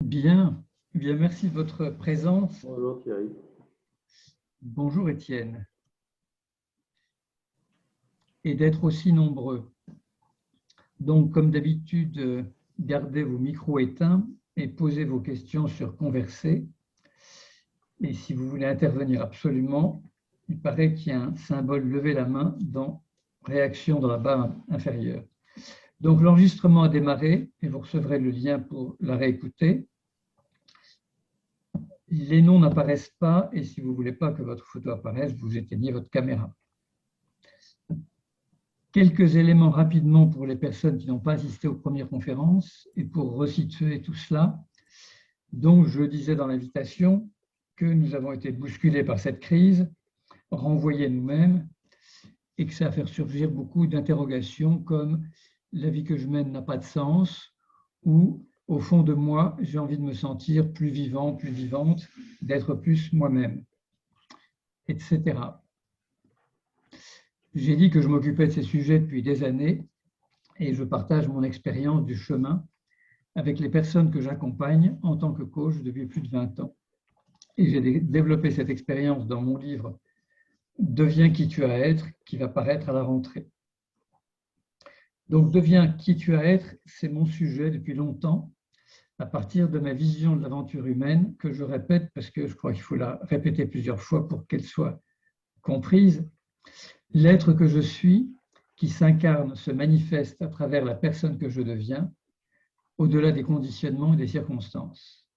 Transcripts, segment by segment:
Bien, bien, merci de votre présence. Bonjour Thierry. Bonjour Étienne. Et d'être aussi nombreux. Donc, comme d'habitude, gardez vos micros éteints et posez vos questions sur Converser. Et si vous voulez intervenir absolument, il paraît qu'il y a un symbole lever la main dans réaction dans la barre inférieure. Donc, l'enregistrement a démarré et vous recevrez le lien pour la réécouter. Les noms n'apparaissent pas et si vous ne voulez pas que votre photo apparaisse, vous éteignez votre caméra. Quelques éléments rapidement pour les personnes qui n'ont pas assisté aux premières conférences et pour resituer tout cela. Donc, je disais dans l'invitation que nous avons été bousculés par cette crise, renvoyés nous-mêmes et que ça a fait surgir beaucoup d'interrogations comme « la vie que je mène n'a pas de sens » ou « au fond de moi, j'ai envie de me sentir plus vivant, plus vivante, d'être plus moi-même », etc. J'ai dit que je m'occupais de ces sujets depuis des années et je partage mon expérience du chemin avec les personnes que j'accompagne en tant que coach depuis plus de 20 ans. Et j'ai développé cette expérience dans mon livre « Deviens qui tu as à être » qui va paraître à la rentrée. Donc, « Deviens qui tu as à être », c'est mon sujet depuis longtemps, à partir de ma vision de l'aventure humaine que je répète parce que je crois qu'il faut la répéter plusieurs fois pour qu'elle soit comprise. L'être que je suis, qui s'incarne, se manifeste à travers la personne que je deviens, au-delà des conditionnements et des circonstances.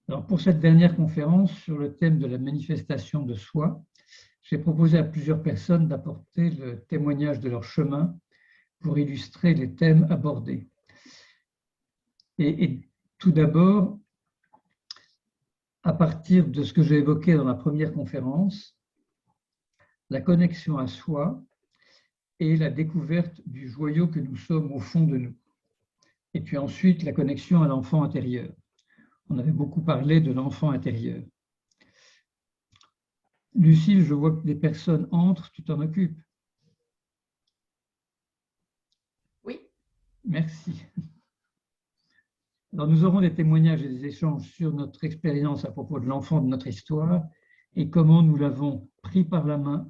Alors pour cette dernière conférence sur le thème de la manifestation de soi, j'ai proposé à plusieurs personnes d'apporter le témoignage de leur chemin pour illustrer les thèmes abordés. Et tout d'abord, à partir de ce que j'ai évoqué dans la première conférence, la connexion à soi et la découverte du joyau que nous sommes au fond de nous. Et puis ensuite, la connexion à l'enfant intérieur. On avait beaucoup parlé de l'enfant intérieur. Lucille, je vois que des personnes entrent, tu t'en occupes? Oui. Merci. Alors, nous aurons des témoignages et des échanges sur notre expérience à propos de l'enfant de notre histoire et comment nous l'avons pris par la main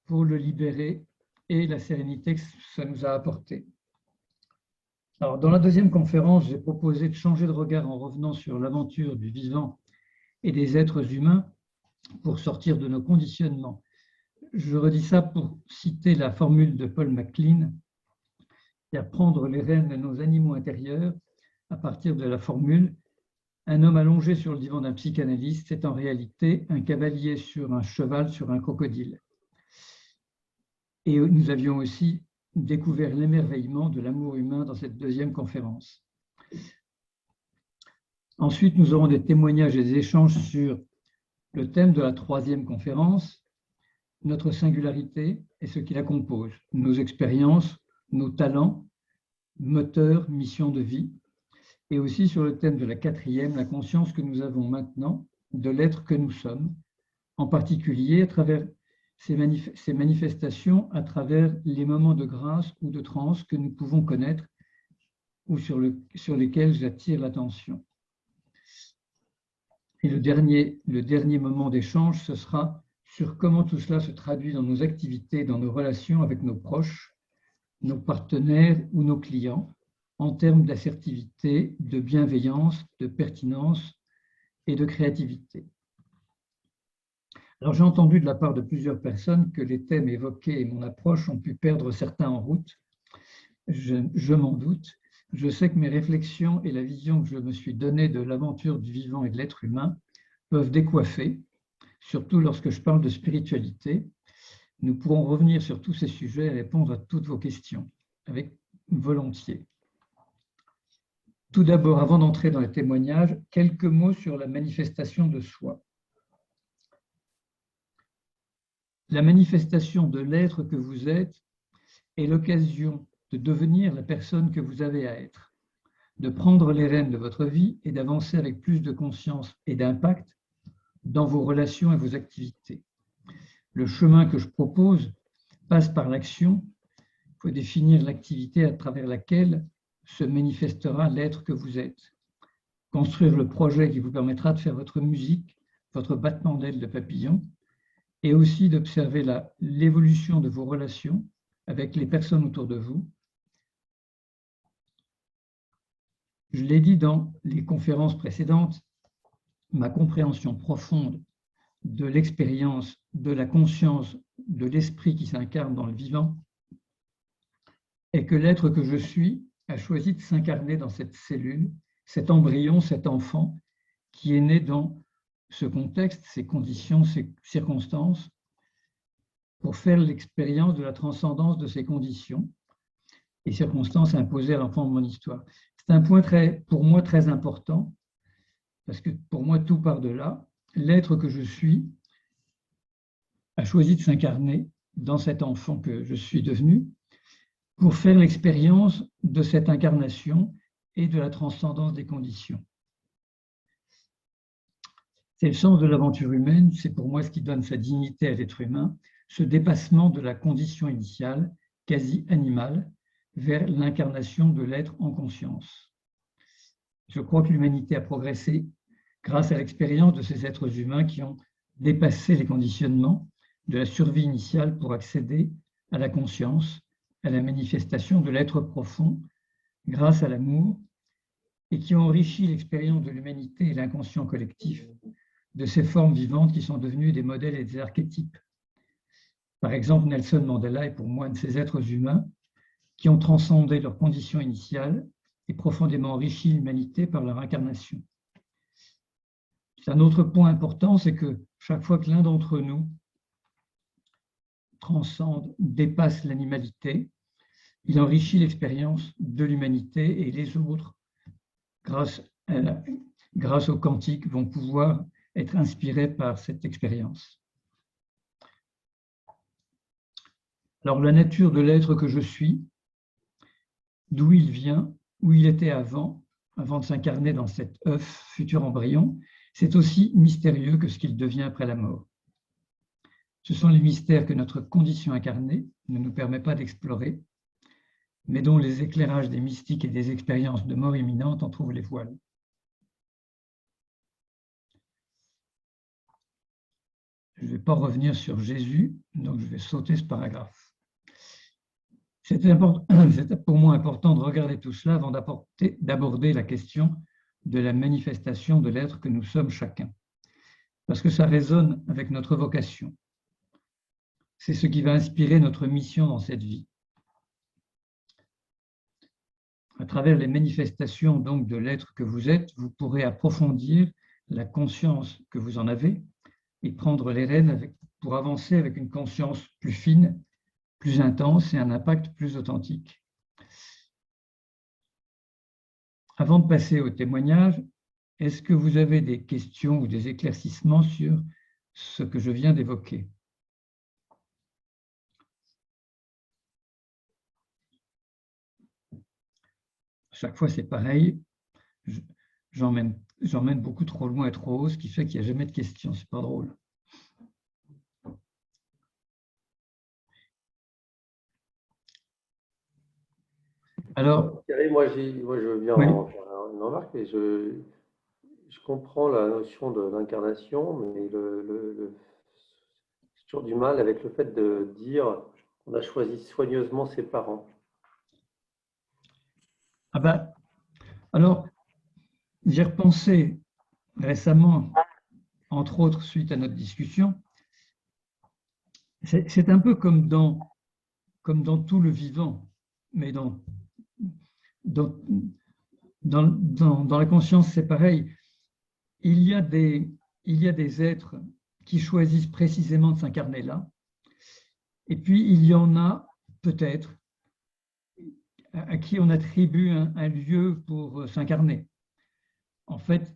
pour le libérer et la sérénité que ça nous a apporté. Alors, dans la deuxième conférence, j'ai proposé de changer de regard en revenant sur l'aventure du vivant et des êtres humains pour sortir de nos conditionnements. Je redis ça pour citer la formule de Paul MacLean, c'est-à-dire prendre les rênes de nos animaux intérieurs à partir de la formule « Un homme allongé sur le divan d'un psychanalyste, c'est en réalité un cavalier sur un cheval sur un crocodile. » Et nous avions aussi découvert l'émerveillement de l'amour humain dans cette deuxième conférence. Ensuite, nous aurons des témoignages et des échanges sur le thème de la troisième conférence, notre singularité et ce qui la compose, nos expériences, nos talents, moteurs, mission de vie, et aussi sur le thème de la quatrième, la conscience que nous avons maintenant de l'être que nous sommes, en particulier à travers ces manifestations, à travers les moments de grâce ou de transe que nous pouvons connaître ou sur lesquels j'attire l'attention. Et le dernier moment d'échange, ce sera sur comment tout cela se traduit dans nos activités, dans nos relations avec nos proches, nos partenaires ou nos clients, en termes d'assertivité, de bienveillance, de pertinence et de créativité. Alors j'ai entendu de la part de plusieurs personnes que les thèmes évoqués et mon approche ont pu perdre certains en route. Je m'en doute. Je sais que mes réflexions et la vision que je me suis donnée de l'aventure du vivant et de l'être humain peuvent décoiffer, surtout lorsque je parle de spiritualité. Nous pourrons revenir sur tous ces sujets et répondre à toutes vos questions, avec volontiers. Tout d'abord, avant d'entrer dans les témoignages, quelques mots sur la manifestation de soi. La manifestation de l'être que vous êtes est l'occasion de devenir la personne que vous avez à être, de prendre les rênes de votre vie et d'avancer avec plus de conscience et d'impact dans vos relations et vos activités. Le chemin que je propose passe par l'action. Il faut définir l'activité à travers laquelle se manifestera l'être que vous êtes. construire le projet qui vous permettra de faire votre musique, votre battement d'aile de papillon, et aussi d'observer l'évolution de vos relations avec les personnes autour de vous. Je l'ai dit dans les conférences précédentes, ma compréhension profonde de l'expérience, de la conscience, de l'esprit qui s'incarne dans le vivant est que l'être que je suis a choisi de s'incarner dans cette cellule, cet embryon, cet enfant qui est né dans ce contexte, ces conditions, ces circonstances, pour faire l'expérience de la transcendance de ces conditions et circonstances imposées à l'enfant de mon histoire. C'est un point pour moi très important, parce que pour moi, tout part de là. L'être que je suis a choisi de s'incarner dans cet enfant que je suis devenu pour faire l'expérience de cette incarnation et de la transcendance des conditions. C'est le sens de l'aventure humaine, c'est pour moi ce qui donne sa dignité à l'être humain, ce dépassement de la condition initiale, quasi animale, vers l'incarnation de l'être en conscience. Je crois que l'humanité a progressé grâce à l'expérience de ces êtres humains qui ont dépassé les conditionnements de la survie initiale pour accéder à la conscience, à la manifestation de l'être profond grâce à l'amour et qui ont enrichi l'expérience de l'humanité et l'inconscient collectif de ces formes vivantes qui sont devenues des modèles et des archétypes. Par exemple, Nelson Mandela est pour moi un de ces êtres humains qui ont transcendé leurs conditions initiales et profondément enrichi l'humanité par leur incarnation. Un autre point important, c'est que chaque fois que l'un d'entre nous transcende, dépasse l'animalité, il enrichit l'expérience de l'humanité et les autres, grâce au quantique, vont pouvoir être inspirés par cette expérience. Alors, la nature de l'être que je suis, d'où il vient, où il était avant de s'incarner dans cet œuf, futur embryon, c'est aussi mystérieux que ce qu'il devient après la mort. Ce sont les mystères que notre condition incarnée ne nous permet pas d'explorer, mais dont les éclairages des mystiques et des expériences de mort imminente en trouvent les voiles. Je ne vais pas revenir sur Jésus, donc je vais sauter ce paragraphe. C'est pour moi important de regarder tout cela avant d'aborder la question de la manifestation de l'être que nous sommes chacun, parce que ça résonne avec notre vocation. C'est ce qui va inspirer notre mission dans cette vie. À travers les manifestations donc de l'être que vous êtes, vous pourrez approfondir la conscience que vous en avez et prendre les rênes pour avancer avec une conscience plus fine, plus intense et un impact plus authentique. Avant de passer au témoignage, est-ce que vous avez des questions ou des éclaircissements sur ce que je viens d'évoquer ? Chaque fois, c'est pareil. J'emmène beaucoup trop loin et trop haut, ce qui fait qu'il n'y a jamais de questions. C'est pas drôle. Alors, moi, je veux bien en faire une remarque, mais je comprends la notion d'incarnation, mais j'ai toujours du mal avec le fait de dire qu'on a choisi soigneusement ses parents. Ah ben, alors, j'ai repensé récemment, entre autres suite à notre discussion, c'est un peu comme dans tout le vivant, mais dans la conscience, c'est pareil. Il y a des êtres qui choisissent précisément de s'incarner là, et puis il y en a peut-être à qui on attribue un lieu pour s'incarner. En fait,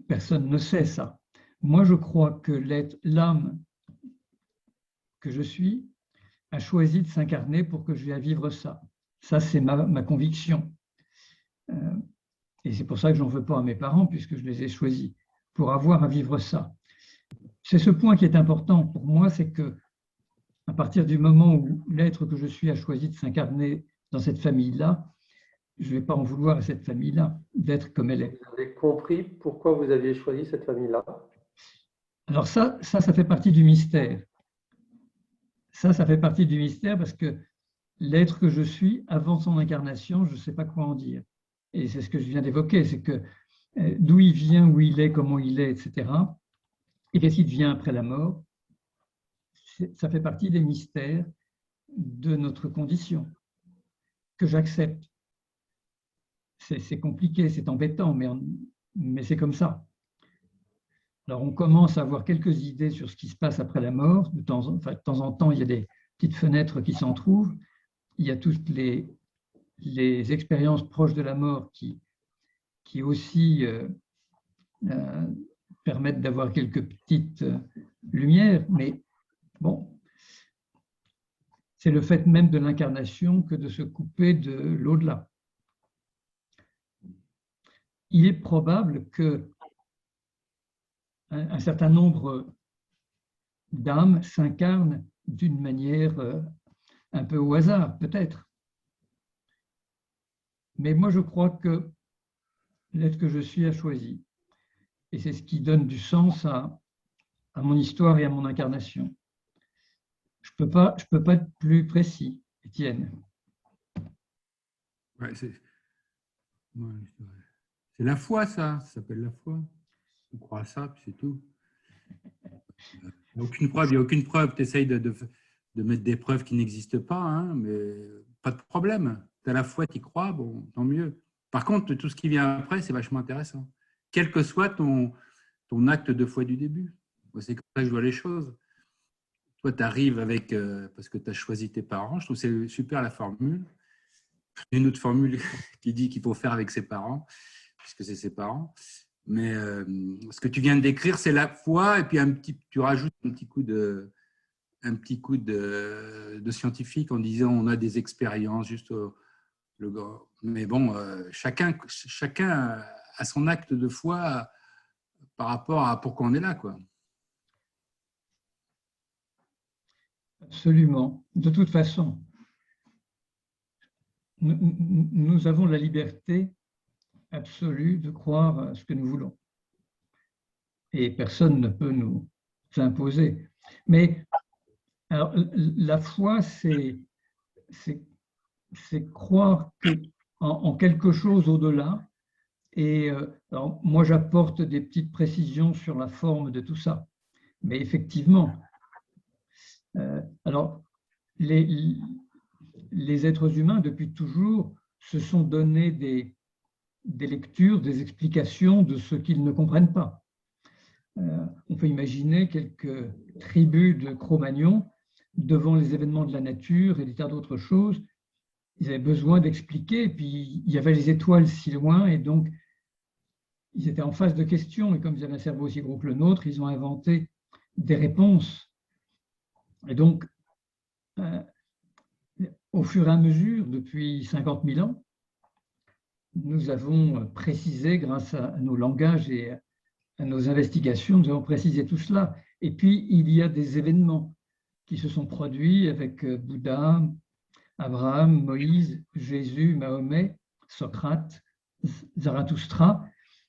personne ne sait ça. Moi, je crois que l'âme que je suis a choisi de s'incarner pour que je vienne vivre ça. Ça, c'est ma conviction. Et c'est pour ça que j'en veux pas à mes parents, puisque je les ai choisis, pour avoir à vivre ça. C'est ce point qui est important pour moi, c'est que à partir du moment où l'être que je suis a choisi de s'incarner dans cette famille-là, je ne vais pas en vouloir à cette famille-là d'être comme elle est. Vous avez compris pourquoi vous aviez choisi cette famille-là? Alors ça fait partie du mystère. Ça fait partie du mystère parce que l'être que je suis, avant son incarnation, je ne sais pas quoi en dire. Et c'est ce que je viens d'évoquer, c'est que d'où il vient, où il est, comment il est, etc. Et qu'est-ce qui devient après la mort, ça fait partie des mystères de notre condition, que j'accepte. C'est compliqué, c'est embêtant, mais c'est comme ça. Alors on commence à avoir quelques idées sur ce qui se passe après la mort. De temps en temps, il y a des petites fenêtres qui s'en trouvent. Il y a toutes les expériences proches de la mort qui aussi permettent d'avoir quelques petites lumières. Mais bon, c'est le fait même de l'incarnation que de se couper de l'au-delà. Il est probable que un certain nombre d'âmes s'incarnent d'une manière un peu au hasard, peut-être. Mais moi, je crois que l'être que je suis a choisi. Et c'est ce qui donne du sens à mon histoire et à mon incarnation. Je peux pas être plus précis, Étienne. Ouais, c'est la foi, ça s'appelle la foi. On croit à ça, puis c'est tout. Il n'y a aucune preuve. Tu essayes de mettre des preuves qui n'existent pas, hein, mais pas de problème. Tu as la foi, tu y crois, bon, tant mieux. Par contre, tout ce qui vient après, c'est vachement intéressant. Quel que soit ton acte de foi du début. C'est comme ça que je vois les choses. Toi, tu arrives avec, parce que tu as choisi tes parents. Je trouve que c'est super la formule. Une autre formule qui dit qu'il faut faire avec ses parents, puisque c'est ses parents. Mais ce que tu viens de décrire, c'est la foi, et puis tu rajoutes un petit coup de scientifique en disant on a des expériences, juste mais bon, chacun a son acte de foi par rapport à pourquoi on est là, quoi. Absolument. De toute façon, nous avons la liberté absolue de croire à ce que nous voulons. Et personne ne peut nous imposer. Mais alors, la foi, c'est croire en quelque chose au-delà. Et alors, moi, j'apporte des petites précisions sur la forme de tout ça. Mais effectivement, alors, les êtres humains, depuis toujours, se sont donné des lectures, des explications de ce qu'ils ne comprennent pas. On peut imaginer quelques tribus de Cro-Magnons devant les événements de la nature et des tas d'autres choses. Ils avaient besoin d'expliquer, et puis il y avait les étoiles si loin, et donc ils étaient en face de questions, et comme ils avaient un cerveau aussi gros que le nôtre, ils ont inventé des réponses. Et donc, au fur et à mesure, depuis 50 000 ans, nous avons précisé, grâce à nos langages et à nos investigations, nous avons précisé tout cela. Et puis, il y a des événements qui se sont produits avec Bouddha, Abraham, Moïse, Jésus, Mahomet, Socrate, Zarathustra.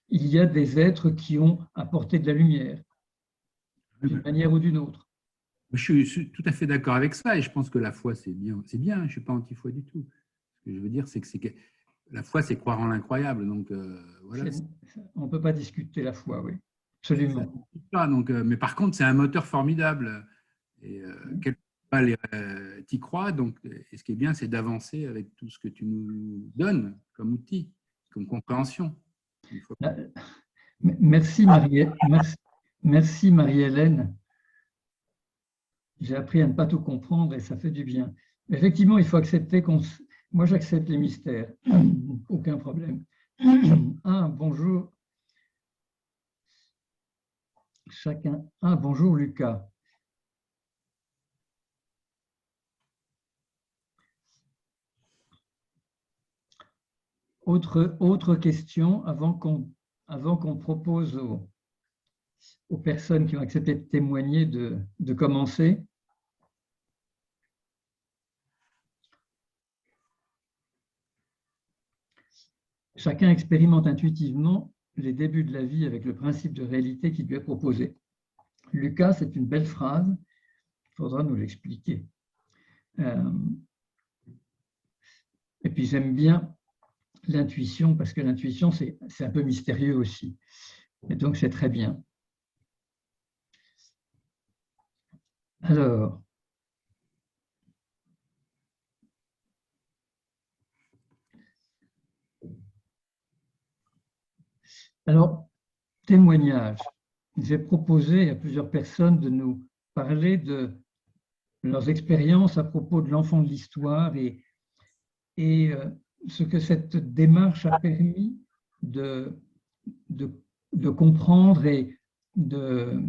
Il y a des êtres qui ont apporté de la lumière, d'une manière ou d'une autre. Je suis tout à fait d'accord avec ça, et je pense que la foi, c'est bien. C'est bien, je ne suis pas anti-foi du tout. Ce que je veux dire, c'est que la foi, c'est croire en l'incroyable. Donc, voilà. On ne peut pas discuter la foi, oui. Absolument. Donc, mais par contre, c'est un moteur formidable. Et tu y crois. Donc, et ce qui est bien, c'est d'avancer avec tout ce que tu nous donnes comme outil, comme compréhension. Merci, merci Marie-Hélène. J'ai appris à ne pas tout comprendre et ça fait du bien. Effectivement, il faut accepter qu'on... Moi, j'accepte les mystères. Aucun problème. Ah, bonjour. Chacun. Ah, bonjour Lucas. Autre question avant qu'on propose aux personnes qui ont accepté de témoigner de commencer. chacun expérimente intuitivement les débuts de la vie avec le principe de réalité qui lui est proposé. Lucas, c'est une belle phrase, il faudra nous l'expliquer. Et puis j'aime bien l'intuition, parce que l'intuition, c'est un peu mystérieux aussi. Et donc, c'est très bien. Alors, témoignage. J'ai proposé à plusieurs personnes de nous parler de leurs expériences à propos de l'enfant de l'histoire et ce que cette démarche a permis de comprendre et de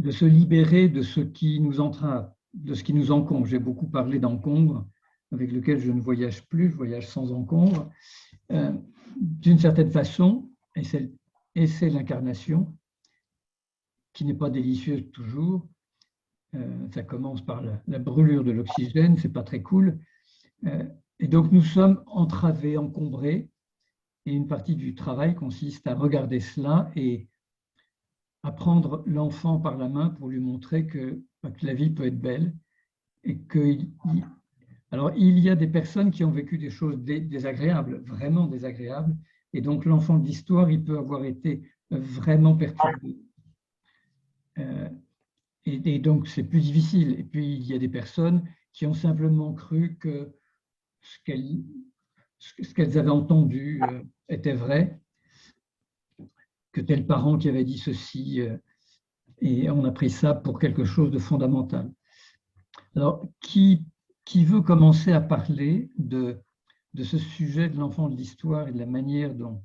se libérer de ce qui nous entrave, de ce qui nous encombre. J'ai beaucoup parlé d'encombre, avec lequel je ne voyage plus, je voyage sans encombre. D'une certaine façon, et c'est l'incarnation, qui n'est pas délicieuse toujours. Ça commence par la brûlure de l'oxygène, c'est pas très cool. Et donc nous sommes entravés, encombrés, et une partie du travail consiste à regarder cela et à prendre l'enfant par la main pour lui montrer que la vie peut être belle. Et alors, il y a des personnes qui ont vécu des choses désagréables, vraiment désagréables, et donc l'enfant de l'histoire, il peut avoir été vraiment perturbé. Et donc, c'est plus difficile. Et puis, il y a des personnes qui ont simplement cru que ce qu'elles avaient entendu était vrai, que tel parent qui avait dit ceci, et on a pris ça pour quelque chose de fondamental. Alors, qui veut commencer à parler de ce sujet de l'enfant de l'histoire et de la manière dont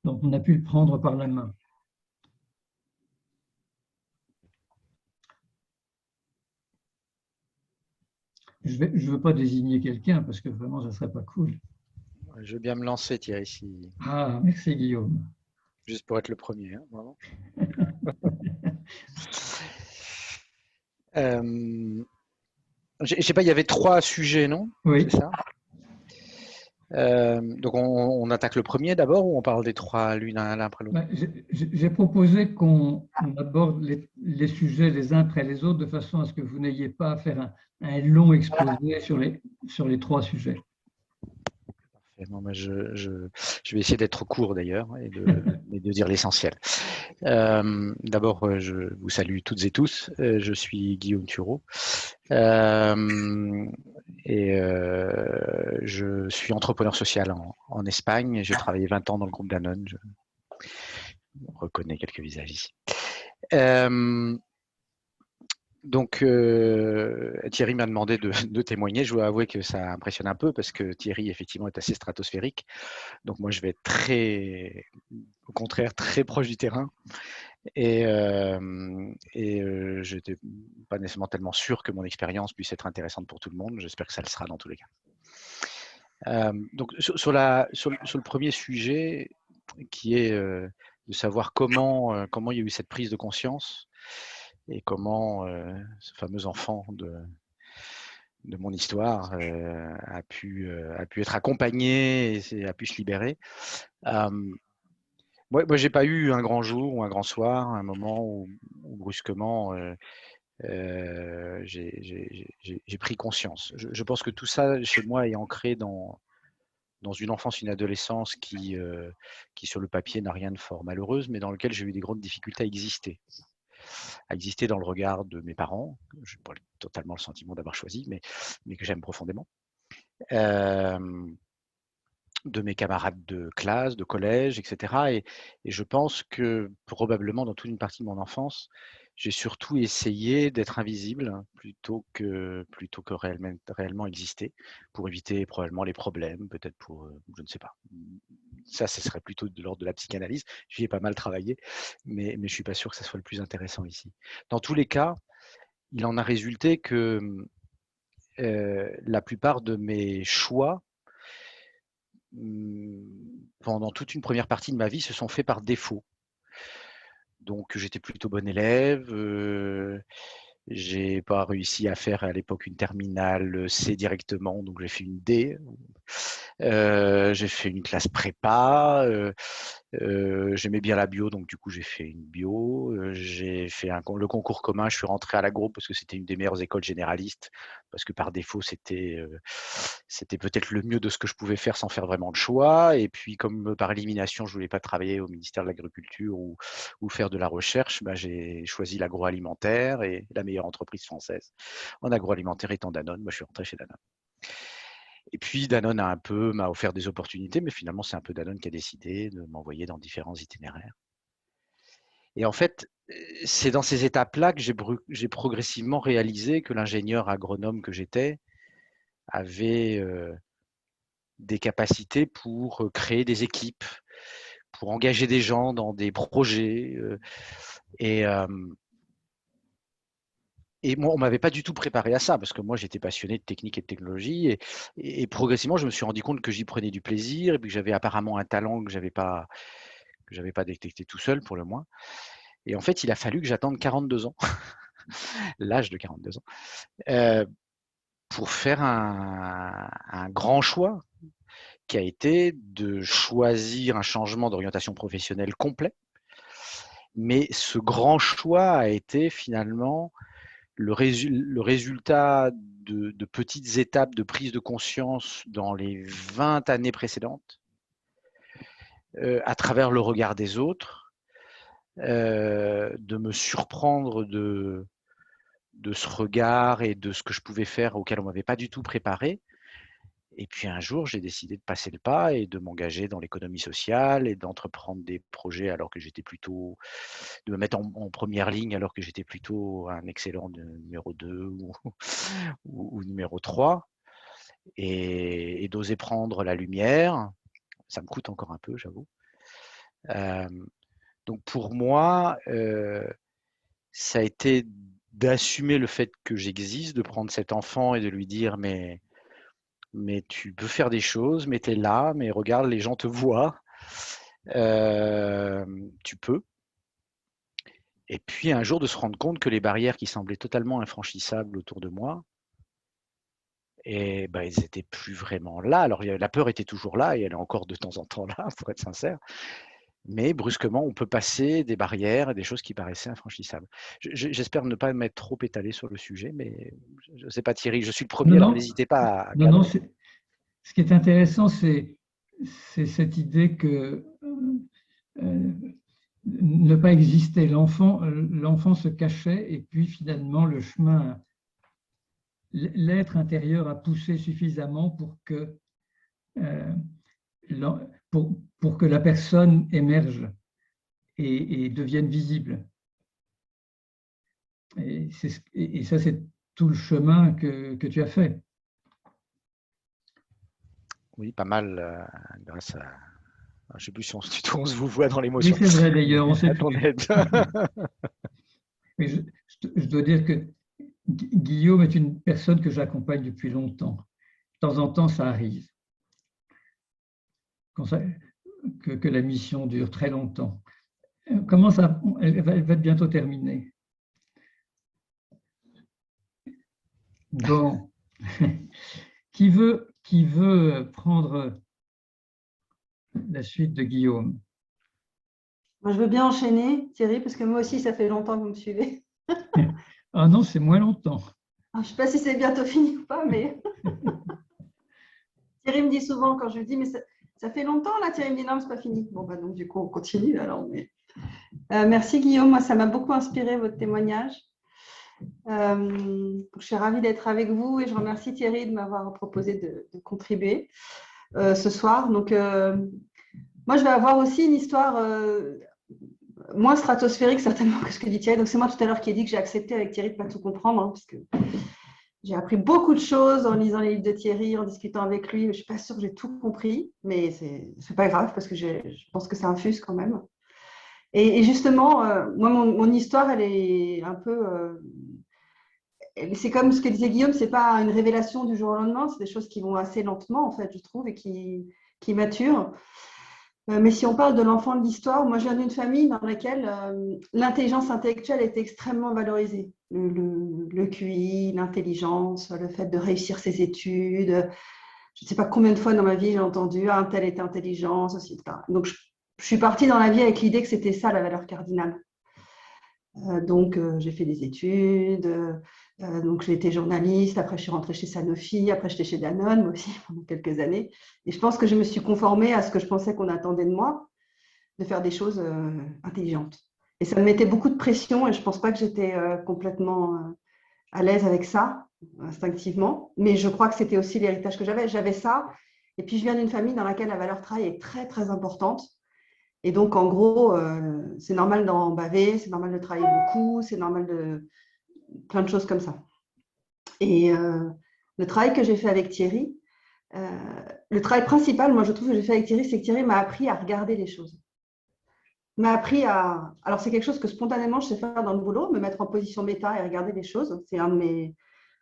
on a pu le prendre par la main? Je ne veux pas désigner quelqu'un parce que vraiment, ça ne serait pas cool. Je veux bien me lancer, Thierry. Si... Ah, merci Guillaume. Juste pour être le premier, hein, vraiment. Je sais pas, il y avait 3 sujets, non? Oui. C'est ça? Donc on attaque le premier d'abord ou on parle des 3 l'une l'un après l'autre? J'ai proposé qu'on aborde les sujets les uns après les autres de façon à ce que vous n'ayez pas à faire un long exposé sur les 3 sujets. Bon, ben je vais essayer d'être court d'ailleurs et de dire l'essentiel. D'abord, je vous salue toutes et tous. Je suis Guillaume Thureau et je suis entrepreneur social en Espagne. J'ai travaillé 20 ans dans le groupe Danone. Je reconnais quelques visages. Donc, Thierry m'a demandé de témoigner. Je dois avouer que ça impressionne un peu parce que Thierry, effectivement, est assez stratosphérique. Donc, moi, je vais être au contraire, très proche du terrain. Et je n'étais pas nécessairement tellement sûr que mon expérience puisse être intéressante pour tout le monde. J'espère que ça le sera dans tous les cas. Donc, sur le premier sujet, qui est de savoir comment il y a eu cette prise de conscience et comment ce fameux enfant de mon histoire a pu être accompagné et a pu se libérer. Moi, j'ai pas eu un grand jour ou un grand soir, un moment où brusquement j'ai pris conscience. Je pense que tout ça, chez moi, est ancré dans une enfance, une adolescence qui sur le papier n'a rien de fort malheureuse, mais dans lequel j'ai eu des grandes difficultés à exister dans le regard de mes parents. Je n'ai pas totalement le sentiment d'avoir choisi, mais que j'aime profondément. De mes camarades de classe, de collège, etc. Et je pense que probablement dans toute une partie de mon enfance, j'ai surtout essayé d'être invisible plutôt que réellement exister, pour éviter probablement les problèmes, peut-être pour, je ne sais pas. Ça, ce serait plutôt de l'ordre de la psychanalyse. J'y ai pas mal travaillé, mais je ne suis pas sûr que ça soit le plus intéressant ici. Dans tous les cas, il en a résulté que la plupart de mes choix pendant toute une première partie de ma vie se sont faits par défaut. Donc j'étais plutôt bon élève, J'ai pas réussi à faire à l'époque une terminale C directement, donc j'ai fait une D. J'ai fait une classe prépa. J'aimais bien la bio, donc du coup j'ai fait une bio. J'ai fait le concours commun, je suis rentré à l'agro parce que c'était une des meilleures écoles généralistes, parce que par défaut c'était peut-être le mieux de ce que je pouvais faire sans faire vraiment de choix. Et puis comme par élimination je voulais pas travailler au ministère de l'Agriculture ou faire de la recherche, bah, j'ai choisi l'agroalimentaire et la meilleure entreprise française en agroalimentaire étant Danone. Moi je suis rentré chez Danone. Et puis Danone m'a offert des opportunités, mais finalement c'est un peu Danone qui a décidé de m'envoyer dans différents itinéraires. Et en fait, c'est dans ces étapes-là que j'ai progressivement réalisé que l'ingénieur agronome que j'étais avait des capacités pour créer des équipes, pour engager des gens dans des projets. Et moi, on ne m'avait pas du tout préparé à ça, parce que moi, j'étais passionné de technique et de technologie. Et progressivement, je me suis rendu compte que j'y prenais du plaisir, et puis que j'avais apparemment un talent que je n'avais pas détecté tout seul, pour le moins. Et en fait, il a fallu que j'attende 42 ans, l'âge de 42 ans, pour faire un grand choix, qui a été de choisir un changement d'orientation professionnelle complet. Mais ce grand choix a été finalement le résultat de petites étapes de prise de conscience dans les 20 années précédentes, à travers le regard des autres, de me surprendre de ce regard et de ce que je pouvais faire auquel on ne m'avait pas du tout préparé. Et puis un jour, j'ai décidé de passer le pas et de m'engager dans l'économie sociale et d'entreprendre des projets alors que j'étais plutôt, de me mettre en première ligne alors que j'étais plutôt un excellent numéro 2 ou numéro 3 et d'oser prendre la lumière. Ça me coûte encore un peu, j'avoue. Donc pour moi, ça a été d'assumer le fait que j'existe, de prendre cet enfant et de lui dire mais tu peux faire des choses, mais tu es là, mais regarde, les gens te voient, tu peux. Et puis un jour de se rendre compte que les barrières qui semblaient totalement infranchissables autour de moi, et ben, elles n'étaient plus vraiment là. Alors la peur était toujours là, et elle est encore de temps en temps là, pour être sincère. Mais brusquement, on peut passer des barrières et des choses qui paraissaient infranchissables. J'espère ne pas m'être trop étalé sur le sujet, mais je ne sais pas Thierry, je suis le premier, alors n'hésitez pas à non, ce qui est intéressant, c'est cette idée que ne pas exister, l'enfant se cachait et puis finalement le chemin, l'être intérieur a poussé suffisamment pour que la personne émerge et devienne visible. Et ça, c'est tout le chemin que tu as fait. Oui, pas mal, grâce à... Je ne sais plus si on se vous voit dans l'émotion. Oui, c'est vrai d'ailleurs, on sait ton aide. Mais je dois dire que Guillaume est une personne que j'accompagne depuis longtemps. De temps en temps, ça arrive. Que la mission dure très longtemps. Comment ça, elle va être bientôt terminée. Bon. Qui veut prendre la suite de Guillaume? Moi, je veux bien enchaîner, Thierry, parce que moi aussi, ça fait longtemps que vous me suivez. Ah non, c'est moins longtemps. Je ne sais pas si c'est bientôt fini ou pas, mais Thierry me dit souvent quand je lui dis, mais ça fait longtemps là, Thierry me dit non, c'est pas fini. Bon, bah, donc du coup, on continue alors. Mais... merci Guillaume, moi, ça m'a beaucoup inspiré votre témoignage. Je suis ravie d'être avec vous et je remercie Thierry de m'avoir proposé de contribuer ce soir. Donc, moi, je vais avoir aussi une histoire moins stratosphérique certainement que ce que dit Thierry. Donc, c'est moi tout à l'heure qui ai dit que j'ai accepté avec Thierry de ne pas tout comprendre, hein, parce que j'ai appris beaucoup de choses en lisant les livres de Thierry, en discutant avec lui. Je ne suis pas sûre que j'ai tout compris, mais ce n'est pas grave parce que je pense que ça infuse quand même. Et justement, moi, mon histoire, elle est un peu... c'est comme ce que disait Guillaume, ce n'est pas une révélation du jour au lendemain, c'est des choses qui vont assez lentement, en fait, je trouve, et qui maturent. Mais si on parle de l'enfant de l'histoire, moi je viens d'une famille dans laquelle l'intelligence intellectuelle est extrêmement valorisée. Le QI, l'intelligence, le fait de réussir ses études. Je ne sais pas combien de fois dans ma vie j'ai entendu un tel est intelligent, ceci, etc. Donc je suis partie dans la vie avec l'idée que c'était ça la valeur cardinale. Donc j'ai fait des études, donc j'ai été journaliste, après je suis rentrée chez Sanofi, après j'étais chez Danone moi aussi pendant quelques années. Et je pense que je me suis conformée à ce que je pensais qu'on attendait de moi, de faire des choses intelligentes. Et ça me mettait beaucoup de pression et je ne pense pas que j'étais complètement à l'aise avec ça, instinctivement. Mais je crois que c'était aussi l'héritage que j'avais. J'avais ça. Et puis je viens d'une famille dans laquelle la valeur travail est très, très importante. Et donc, en gros, c'est normal d'en baver, c'est normal de travailler beaucoup, c'est normal de plein de choses comme ça. Et le travail que j'ai fait avec Thierry, le travail principal, moi, je trouve que j'ai fait avec Thierry, c'est que Thierry m'a appris à regarder les choses. Il m'a appris à… Alors, c'est quelque chose que spontanément, je sais faire dans le boulot, me mettre en position méta et regarder les choses. C'est une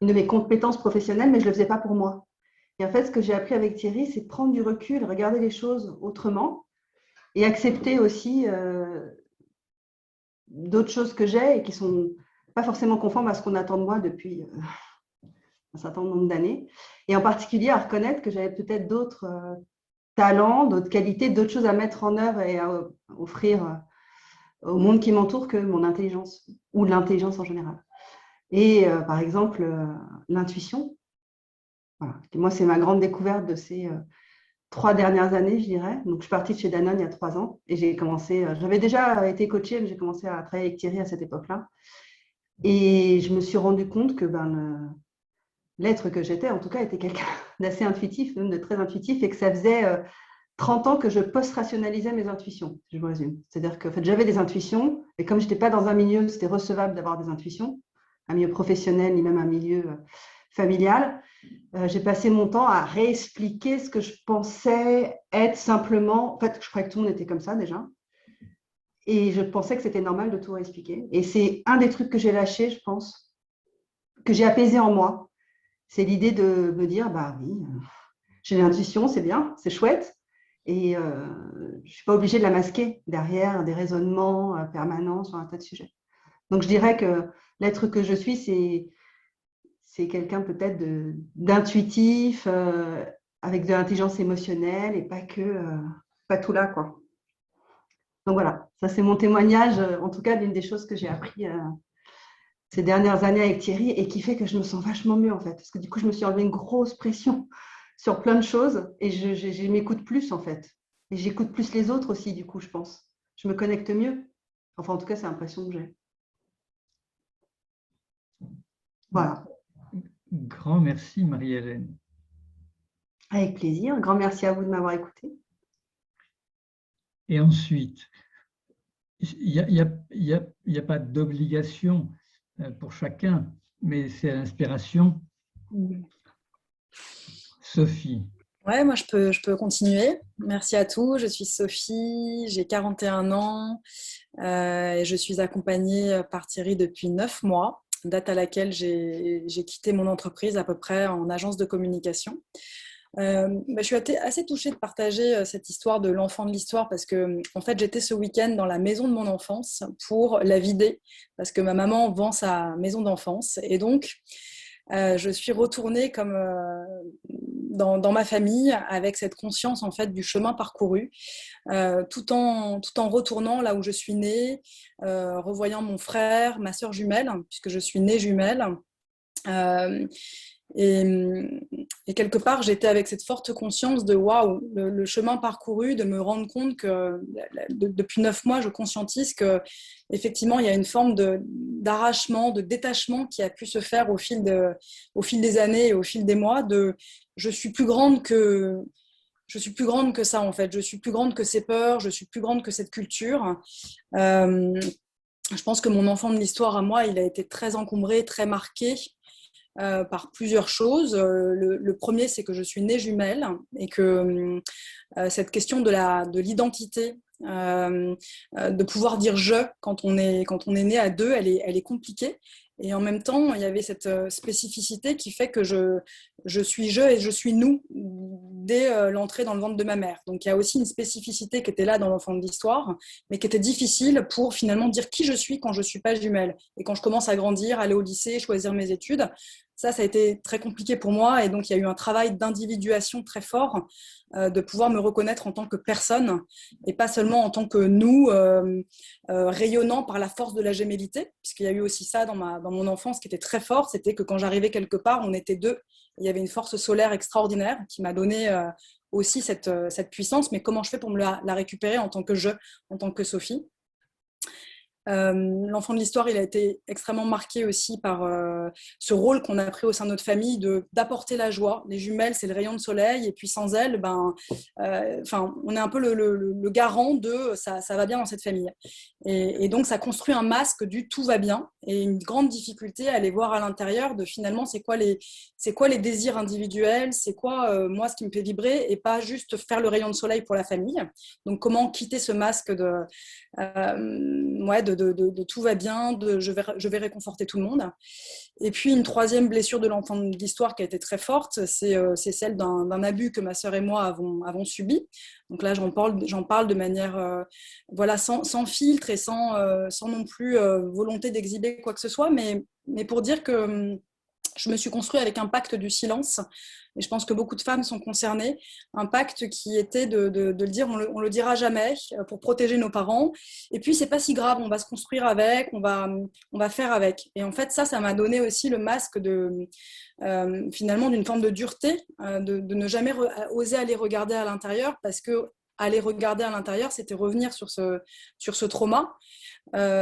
de mes compétences professionnelles, mais je ne le faisais pas pour moi. Et en fait, ce que j'ai appris avec Thierry, c'est prendre du recul, regarder les choses autrement et accepter aussi d'autres choses que j'ai et qui ne sont pas forcément conformes à ce qu'on attend de moi depuis un certain nombre d'années. Et en particulier à reconnaître que j'avais peut-être d'autres talents, d'autres qualités, d'autres choses à mettre en œuvre et à offrir au monde qui m'entoure que mon intelligence ou l'intelligence en général. Et par exemple, l'intuition. Voilà. Moi, c'est ma grande découverte de ces 3 dernières années, je dirais. Donc, je suis partie de chez Danone il y a 3 ans et j'ai commencé, j'avais déjà été coachée, mais j'ai commencé à travailler avec Thierry à cette époque-là. Et je me suis rendu compte que l'être que j'étais, en tout cas, était quelqu'un d'assez intuitif, même de très intuitif, et que ça faisait 30 ans que je post-rationalisais mes intuitions, si je me résume. C'est-à-dire que en fait, j'avais des intuitions, et comme je n'étais pas dans un milieu, c'était recevable d'avoir des intuitions, un milieu professionnel, ni même un milieu familial, j'ai passé mon temps à réexpliquer ce que je pensais être simplement… En fait, je croyais que tout le monde était comme ça déjà. Et je pensais que c'était normal de tout réexpliquer. Et c'est un des trucs que j'ai lâché, je pense, que j'ai apaisé en moi. C'est l'idée de me dire, bah oui, j'ai l'intuition, c'est bien, c'est chouette. Et je ne suis pas obligée de la masquer derrière des raisonnements permanents sur un tas de sujets. Donc, je dirais que l'être que je suis, c'est quelqu'un peut-être d'intuitif, avec de l'intelligence émotionnelle et pas tout là, quoi. Donc voilà, ça c'est mon témoignage, en tout cas d'une des choses que j'ai appris ces dernières années avec Thierry et qui fait que je me sens vachement mieux en fait. Parce que du coup, je me suis enlevé une grosse pression sur plein de choses et je m'écoute plus en fait. Et j'écoute plus les autres aussi, du coup, je pense. Je me connecte mieux. Enfin, en tout cas, c'est l'impression que j'ai. Voilà. Grand merci, Marie-Hélène. Avec plaisir. Un grand merci à vous de m'avoir écouté. Et ensuite, il n'y a pas d'obligation pour chacun, mais c'est à l'inspiration. Sophie. Ouais, moi je peux continuer. Merci à tous. Je suis Sophie, j'ai 41 ans et je suis accompagnée par Thierry depuis 9 mois, date à laquelle j'ai quitté mon entreprise à peu près en agence de communication. Je suis assez touchée de partager cette histoire de l'enfant de l'histoire parce que en fait j'étais ce week-end dans la maison de mon enfance pour la vider parce que ma maman vend sa maison d'enfance et donc je suis retournée comme dans ma famille avec cette conscience en fait du chemin parcouru tout en retournant là où je suis née, revoyant mon frère, ma sœur jumelle puisque je suis née jumelle. Et quelque part, j'étais avec cette forte conscience de waouh, le chemin parcouru, de me rendre compte que depuis 9 mois, je conscientise qu'effectivement, il y a une forme d'arrachement, de détachement qui a pu se faire au fil des années et au fil des mois. Je suis plus grande que ça, en fait. Je suis plus grande que ces peurs, je suis plus grande que cette culture. Je pense que mon enfant de l'histoire à moi, il a été très encombré, très marqué par plusieurs choses. Le premier, c'est que je suis née jumelle et que cette question de l'identité De pouvoir dire je quand on est né à deux, elle est compliquée. Et en même temps, il y avait cette spécificité qui fait que je suis je et je suis nous dès l'entrée dans le ventre de ma mère. Donc il y a aussi une spécificité qui était là dans l'enfant de l'histoire, mais qui était difficile pour finalement dire qui je suis quand je ne suis pas jumelle. Et quand je commence à grandir, aller au lycée, choisir mes études, ça a été très compliqué pour moi. Et donc il y a eu un travail d'individuation très fort, de pouvoir me reconnaître en tant que personne et pas seulement en tant que nous, rayonnant par la force de la gémellité, puisqu'il y a eu aussi ça dans mon enfance qui était très fort, c'était que quand j'arrivais quelque part, on était deux. Il y avait une force solaire extraordinaire qui m'a donné aussi cette puissance, mais comment je fais pour me la récupérer en tant que en tant que Sophie. L'enfant de l'histoire, il a été extrêmement marqué aussi par ce rôle qu'on a pris au sein de notre famille d'apporter la joie. Les jumelles, c'est le rayon de soleil, et puis sans elles, on est un peu le garant de ça va bien dans cette famille. Et donc, ça construit un masque du tout va bien, et une grande difficulté à aller voir à l'intérieur de finalement c'est quoi les désirs individuels, c'est quoi moi ce qui me fait vibrer, et pas juste faire le rayon de soleil pour la famille. Donc, comment quitter ce masque de tout va bien, je vais réconforter tout le monde. Et puis une troisième blessure de l'enfant de l'histoire qui a été très forte, c'est celle d'un abus que ma sœur et moi avons subi. Donc là, j'en parle de manière sans filtre et sans non plus volonté d'exhiber quoi que ce soit, mais pour dire que je me suis construite avec un pacte du silence, et je pense que beaucoup de femmes sont concernées, un pacte qui était de le dire, on le dira jamais, pour protéger nos parents, et puis c'est pas si grave, on va se construire avec, on va faire avec. Et en fait, ça m'a donné aussi le masque finalement d'une forme de dureté, de ne jamais oser aller regarder à l'intérieur, parce que aller regarder à l'intérieur, c'était revenir sur ce trauma,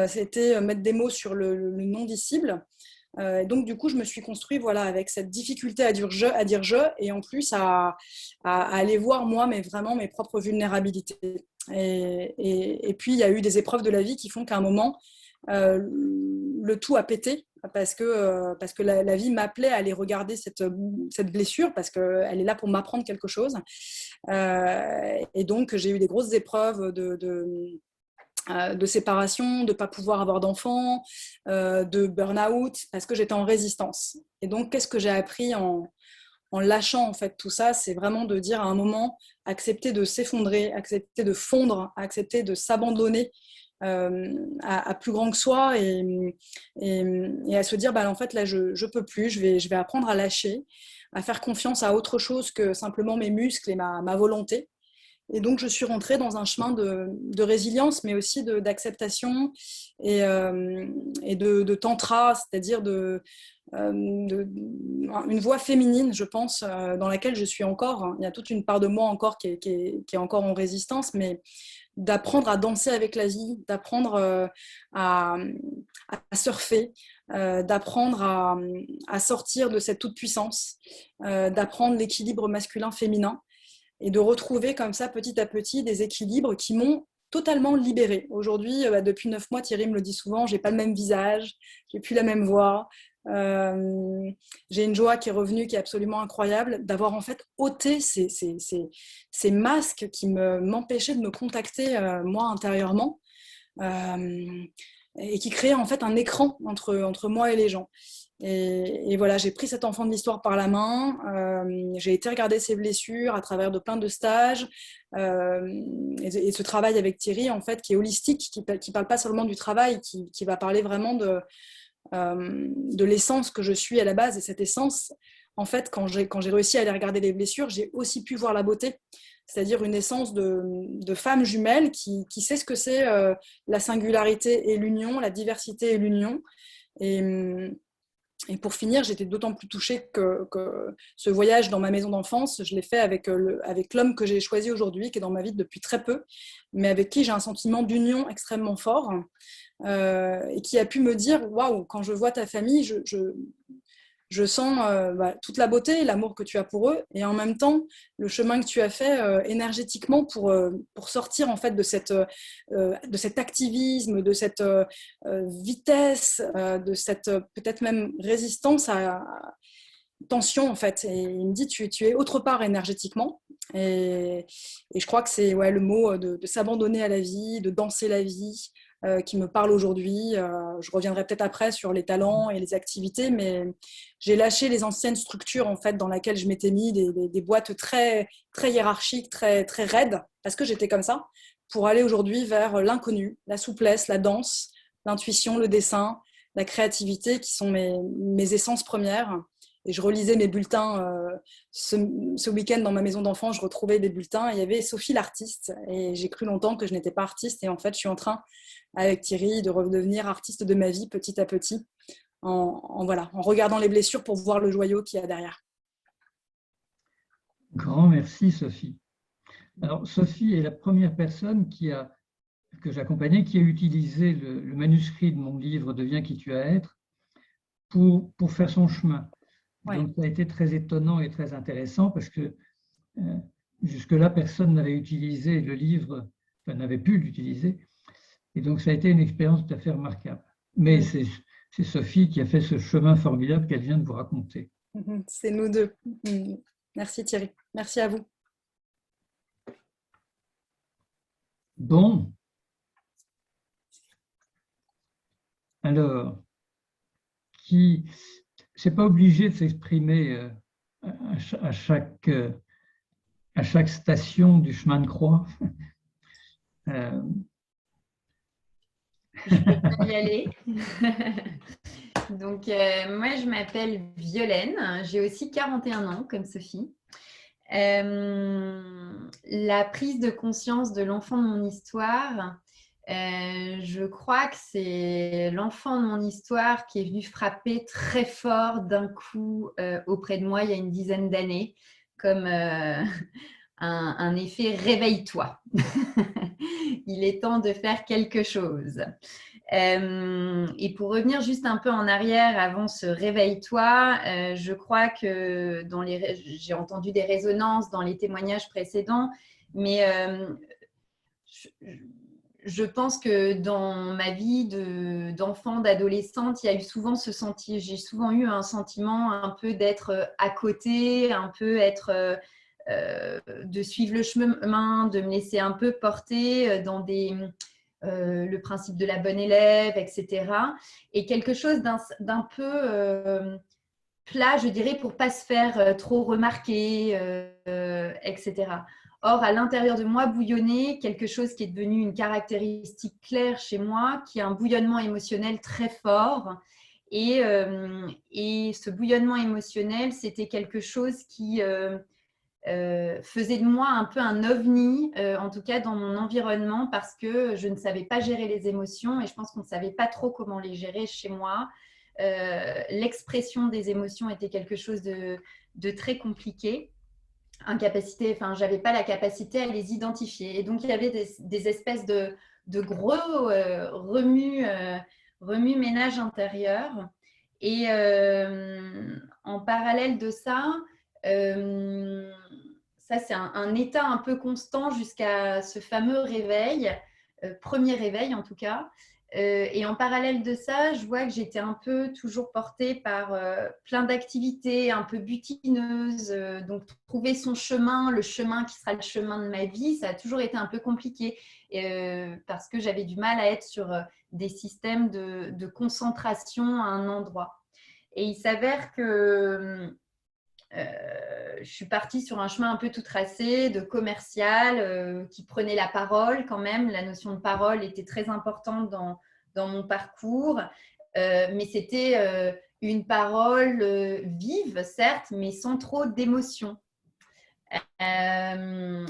c'était mettre des mots sur le non-disciple. Donc du coup je me suis construite avec cette difficulté à dire je et en plus à aller voir moi mais vraiment mes propres vulnérabilités, et puis il y a eu des épreuves de la vie qui font qu'à un moment le tout a pété parce que la vie m'appelait à aller regarder cette blessure, parce qu'elle est là pour m'apprendre quelque chose, et donc j'ai eu des grosses épreuves de séparation, de ne pas pouvoir avoir d'enfants, de burn-out, parce que j'étais en résistance. Et donc, qu'est-ce que j'ai appris en lâchant en fait tout ça? C'est vraiment de dire à un moment, accepter de s'effondrer, accepter de fondre, accepter de s'abandonner à plus grand que soi, et à se dire, en fait, là, je ne peux plus, je vais apprendre à lâcher, à faire confiance à autre chose que simplement mes muscles et ma volonté. Et donc, je suis rentrée dans un chemin de résilience, mais aussi d'acceptation et de tantra, c'est-à-dire une voie féminine, je pense, dans laquelle je suis encore. Il y a toute une part de moi encore qui est encore en résistance, mais d'apprendre à danser avec la vie, d'apprendre à surfer, d'apprendre à sortir de cette toute-puissance, d'apprendre l'équilibre masculin-féminin, et de retrouver comme ça petit à petit des équilibres qui m'ont totalement libérée. Aujourd'hui, depuis 9 mois, Thierry me le dit souvent, j'ai pas le même visage, j'ai plus la même voix, j'ai une joie qui est revenue qui est absolument incroyable, d'avoir en fait ôté ces masques qui m'empêchaient de me contacter moi intérieurement, et qui créaient en fait un écran entre moi et les gens. Et voilà, j'ai pris cet enfant de l'histoire par la main, j'ai été regarder ses blessures à travers de plein de stages, et ce travail avec Thierry, en fait, qui est holistique, qui parle pas seulement du travail, qui va parler vraiment de l'essence que je suis à la base. Et cette essence, en fait, quand j'ai réussi à aller regarder les blessures, j'ai aussi pu voir la beauté, c'est-à-dire une essence de femme jumelle qui sait ce que c'est la singularité et l'union, la diversité et l'union. Et pour finir, j'étais d'autant plus touchée que ce voyage dans ma maison d'enfance, je l'ai fait avec l'homme que j'ai choisi aujourd'hui, qui est dans ma vie depuis très peu, mais avec qui j'ai un sentiment d'union extrêmement fort, et qui a pu me dire, waouh, quand je vois ta famille, je sens toute la beauté et l'amour que tu as pour eux, et en même temps le chemin que tu as fait énergétiquement pour sortir en fait de cet activisme, de cette vitesse, de cette peut-être même résistance à tension en fait. Et il me dit tu es autre part énergétiquement, Et je crois que c'est le mot de s'abandonner à la vie, de danser la vie, qui me parle aujourd'hui. Je reviendrai peut-être après sur les talents et les activités, mais j'ai lâché les anciennes structures en fait, dans lesquelles je m'étais mis, des boîtes très, très hiérarchiques, très, très raides, parce que j'étais comme ça, pour aller aujourd'hui vers l'inconnu, la souplesse, la danse, l'intuition, le dessin, la créativité, qui sont mes essences premières. Et je relisais mes bulletins ce week-end dans ma maison d'enfants, je retrouvais des bulletins et il y avait Sophie l'artiste. Et j'ai cru longtemps que je n'étais pas artiste. Et en fait, je suis en train, avec Thierry, de redevenir artiste de ma vie petit à petit, en regardant les blessures pour voir le joyau qu'il y a derrière. Grand merci, Sophie. Alors, Sophie est la première personne que j'accompagnais qui a utilisé le manuscrit de mon livre « Deviens qui tu as à être » pour faire son chemin. Ouais. Donc, ça a été très étonnant et très intéressant parce que jusque-là, personne n'avait utilisé le livre, enfin, n'avait pu l'utiliser. Et donc, ça a été une expérience tout à fait remarquable. Mais c'est Sophie qui a fait ce chemin formidable qu'elle vient de vous raconter. C'est nous deux. Merci Thierry. Merci à vous. Bon. Alors, c'est pas obligé de s'exprimer à chaque station du chemin de croix. Je peux y aller. Donc, moi, je m'appelle Violaine. J'ai aussi 41 ans, comme Sophie. La prise de conscience de l'enfant de mon histoire, je crois que c'est l'enfant de mon histoire qui est venu frapper très fort d'un coup auprès de moi il y a une dizaine d'années, comme un effet réveille-toi. Il est temps de faire quelque chose. Et pour revenir juste un peu en arrière avant ce réveille-toi, je crois que j'ai entendu des résonances dans les témoignages précédents, mais je pense que dans ma vie d'enfant, d'adolescente, il y a eu souvent j'ai souvent eu un sentiment un peu d'être à côté, un peu de suivre le chemin, de me laisser un peu porter dans le principe de la bonne élève, etc. Et quelque chose d'un peu plat, je dirais, pour ne pas se faire trop remarquer, etc. Or, à l'intérieur de moi bouillonnait quelque chose qui est devenu une caractéristique claire chez moi, qui est un bouillonnement émotionnel très fort. Et ce bouillonnement émotionnel, c'était quelque chose qui faisait de moi un peu un ovni, en tout cas dans mon environnement, parce que je ne savais pas gérer les émotions et je pense qu'on ne savait pas trop comment les gérer chez moi. L'expression des émotions était quelque chose de très compliqué. J'avais pas la capacité à les identifier. Et donc, il y avait des espèces de gros remue-ménage intérieur. Et en parallèle de ça, ça c'est un état un peu constant jusqu'à ce fameux réveil, premier réveil en tout cas. Et en parallèle de ça, je vois que j'étais un peu toujours portée par plein d'activités un peu butineuses. Donc, trouver son chemin, le chemin qui sera le chemin de ma vie, ça a toujours été un peu compliqué parce que j'avais du mal à être sur des systèmes de concentration à un endroit. Et il s'avère que je suis partie sur un chemin un peu tout tracé, de commercial, qui prenait la parole quand même. La notion de parole était très importante dans mon parcours, mais c'était une parole vive, certes, mais sans trop d'émotion. Je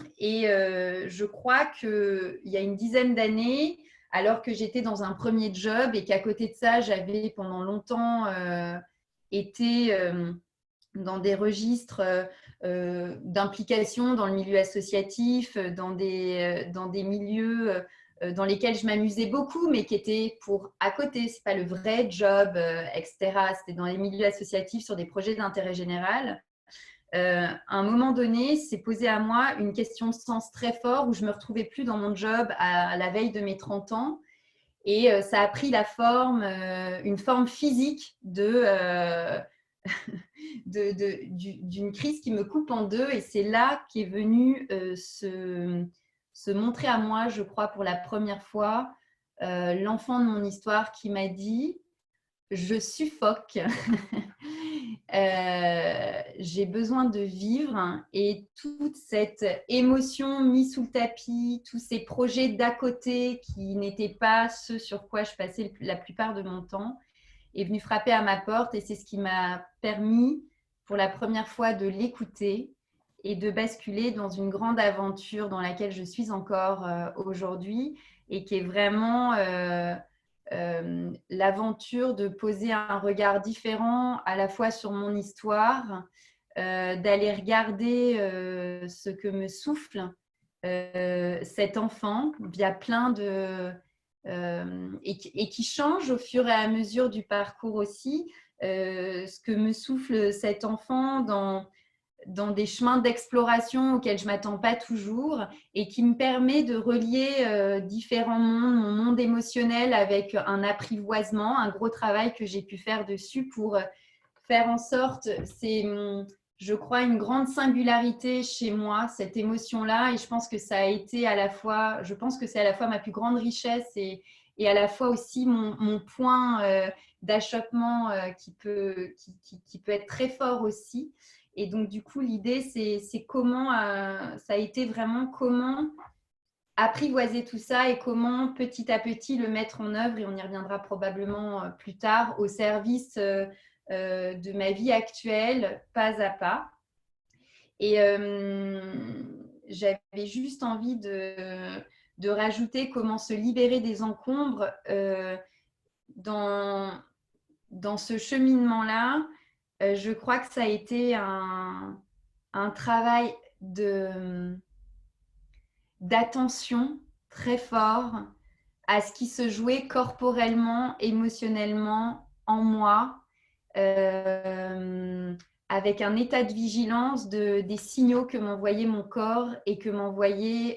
crois qu'il y a une dizaine d'années, alors que j'étais dans un premier job et qu'à côté de ça, j'avais pendant longtemps été dans des registres d'implication dans le milieu associatif, dans des milieux dans lesquels je m'amusais beaucoup, mais qui étaient pour à côté, ce n'est pas le vrai job, etc. C'était dans les milieux associatifs sur des projets d'intérêt général. À un moment donné, s'est posé à moi une question de sens très fort où je ne me retrouvais plus dans mon job à la veille de mes 30 ans. Et ça a pris une forme physique d'une crise qui me coupe en deux. Et c'est là qu'est venu se montrer à moi, je crois, pour la première fois, l'enfant de mon histoire qui m'a dit « Je suffoque, j'ai besoin de vivre ». Et toute cette émotion mise sous le tapis, tous ces projets d'à côté qui n'étaient pas ceux sur quoi je passais la plupart de mon temps, est venu frapper à ma porte. Et c'est ce qui m'a permis, pour la première fois, de l'écouter et de basculer dans une grande aventure dans laquelle je suis encore aujourd'hui, et qui est vraiment l'aventure de poser un regard différent à la fois sur mon histoire, d'aller regarder ce que me souffle cet enfant via plein de... et qui change au fur et à mesure du parcours aussi, ce que me souffle cet enfant dans des chemins d'exploration auxquels je ne m'attends pas toujours, et qui me permet de relier différents mondes, mon monde émotionnel avec un apprivoisement, un gros travail que j'ai pu faire dessus pour faire en sorte, c'est, je crois, une grande singularité chez moi, cette émotion-là, et je pense que ça a été à la fois, je pense que c'est à la fois ma plus grande richesse et à la fois aussi mon point d'achoppement qui peut être très fort aussi. Et donc, du coup, l'idée, c'est comment, ça a été vraiment comment apprivoiser tout ça et comment petit à petit le mettre en œuvre, et on y reviendra probablement plus tard, au service de ma vie actuelle, pas à pas. Et j'avais juste envie de rajouter comment se libérer des encombres dans ce cheminement-là. Je crois que ça a été un travail d'attention très fort à ce qui se jouait corporellement, émotionnellement en moi, avec un état de vigilance des signaux que m'envoyait mon corps et que m'envoyaient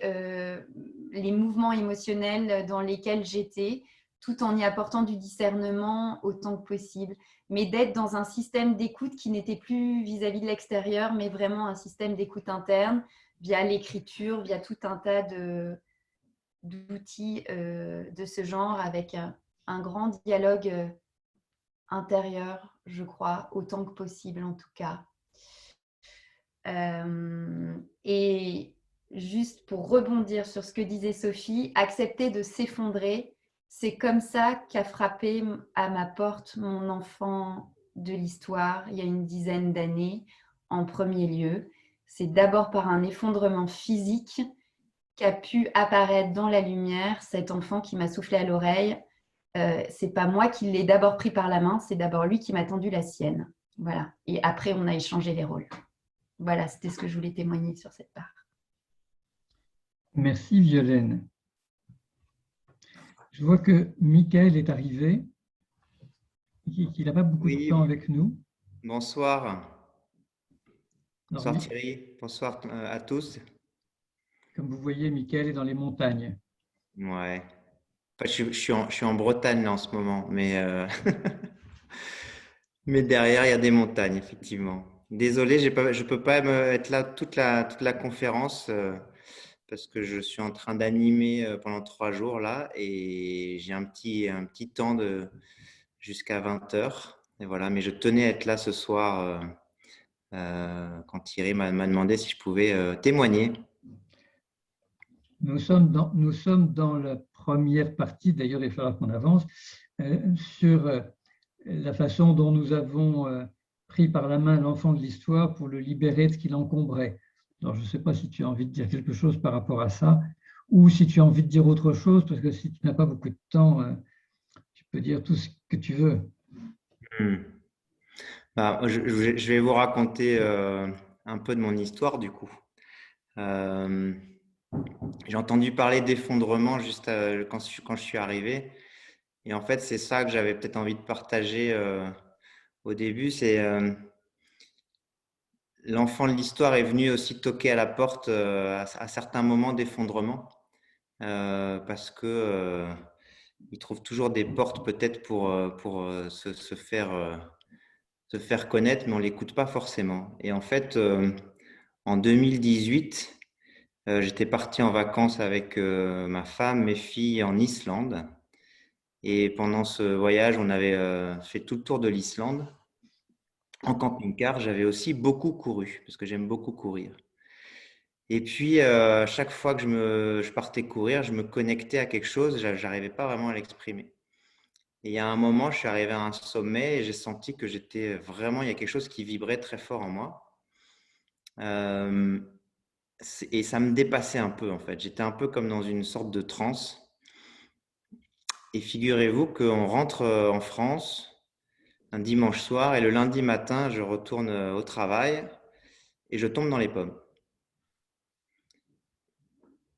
les mouvements émotionnels dans lesquels j'étais, tout en y apportant du discernement autant que possible, mais d'être dans un système d'écoute qui n'était plus vis-à-vis de l'extérieur, mais vraiment un système d'écoute interne, via l'écriture, via tout un tas d'outils de ce genre, avec un grand dialogue intérieur, je crois, autant que possible en tout cas. Et juste pour rebondir sur ce que disait Sophie, accepter de s'effondrer, c'est comme ça qu'a frappé à ma porte mon enfant de l'histoire il y a une dizaine d'années, en premier lieu. C'est d'abord par un effondrement physique qu'a pu apparaître dans la lumière cet enfant qui m'a soufflé à l'oreille. C'est pas moi qui l'ai d'abord pris par la main, c'est d'abord lui qui m'a tendu la sienne. Voilà. Et après, on a échangé les rôles. Voilà, c'était ce que je voulais témoigner sur cette part. Merci Violaine. Je vois que Michael est arrivé, qu'il n'a pas beaucoup de temps avec nous. Bonsoir. Bonsoir Alors, Thierry, bonsoir à tous. Comme vous voyez, Michael est dans les montagnes. Ouais. Enfin, je suis en Bretagne là, en ce moment, mais, mais derrière, il y a des montagnes, effectivement. Désolé, je ne peux pas être là toute la conférence parce que je suis en train d'animer pendant 3 jours là et j'ai un petit temps jusqu'à 20 h. Et voilà, mais je tenais à être là ce soir quand Thierry m'a demandé si je pouvais témoigner. Nous sommes dans la première partie, d'ailleurs il va falloir qu'on avance, sur la façon dont nous avons pris par la main l'enfant de l'histoire pour le libérer de ce qui l'encombrait. Alors je ne sais pas si tu as envie de dire quelque chose par rapport à ça, ou si tu as envie de dire autre chose, parce que si tu n'as pas beaucoup de temps, tu peux dire tout ce que tu veux. Bah, je vais vous raconter un peu de mon histoire du coup. J'ai entendu parler d'effondrement juste quand je suis arrivé. Et en fait, c'est ça que j'avais peut-être envie de partager au début. C'est l'enfant de l'histoire est venu aussi toquer à la porte à certains moments d'effondrement parce que il trouve toujours des portes peut-être pour se faire se faire connaître, mais on ne l'écoute pas forcément. Et en fait, en 2018, j'étais parti en vacances avec ma femme, mes filles en Islande. Et pendant ce voyage, on avait fait tout le tour de l'Islande. En camping-car, j'avais aussi beaucoup couru, parce que j'aime beaucoup courir. Et puis, chaque fois que je partais courir, je me connectais à quelque chose, je n'arrivais pas vraiment à l'exprimer. Et il y a un moment, je suis arrivé à un sommet et j'ai senti que j'étais vraiment, il y a quelque chose qui vibrait très fort en moi. Et ça me dépassait un peu, en fait. J'étais un peu comme dans une sorte de transe. Et figurez-vous qu'on rentre en France un dimanche soir et le lundi matin, je retourne au travail et je tombe dans les pommes.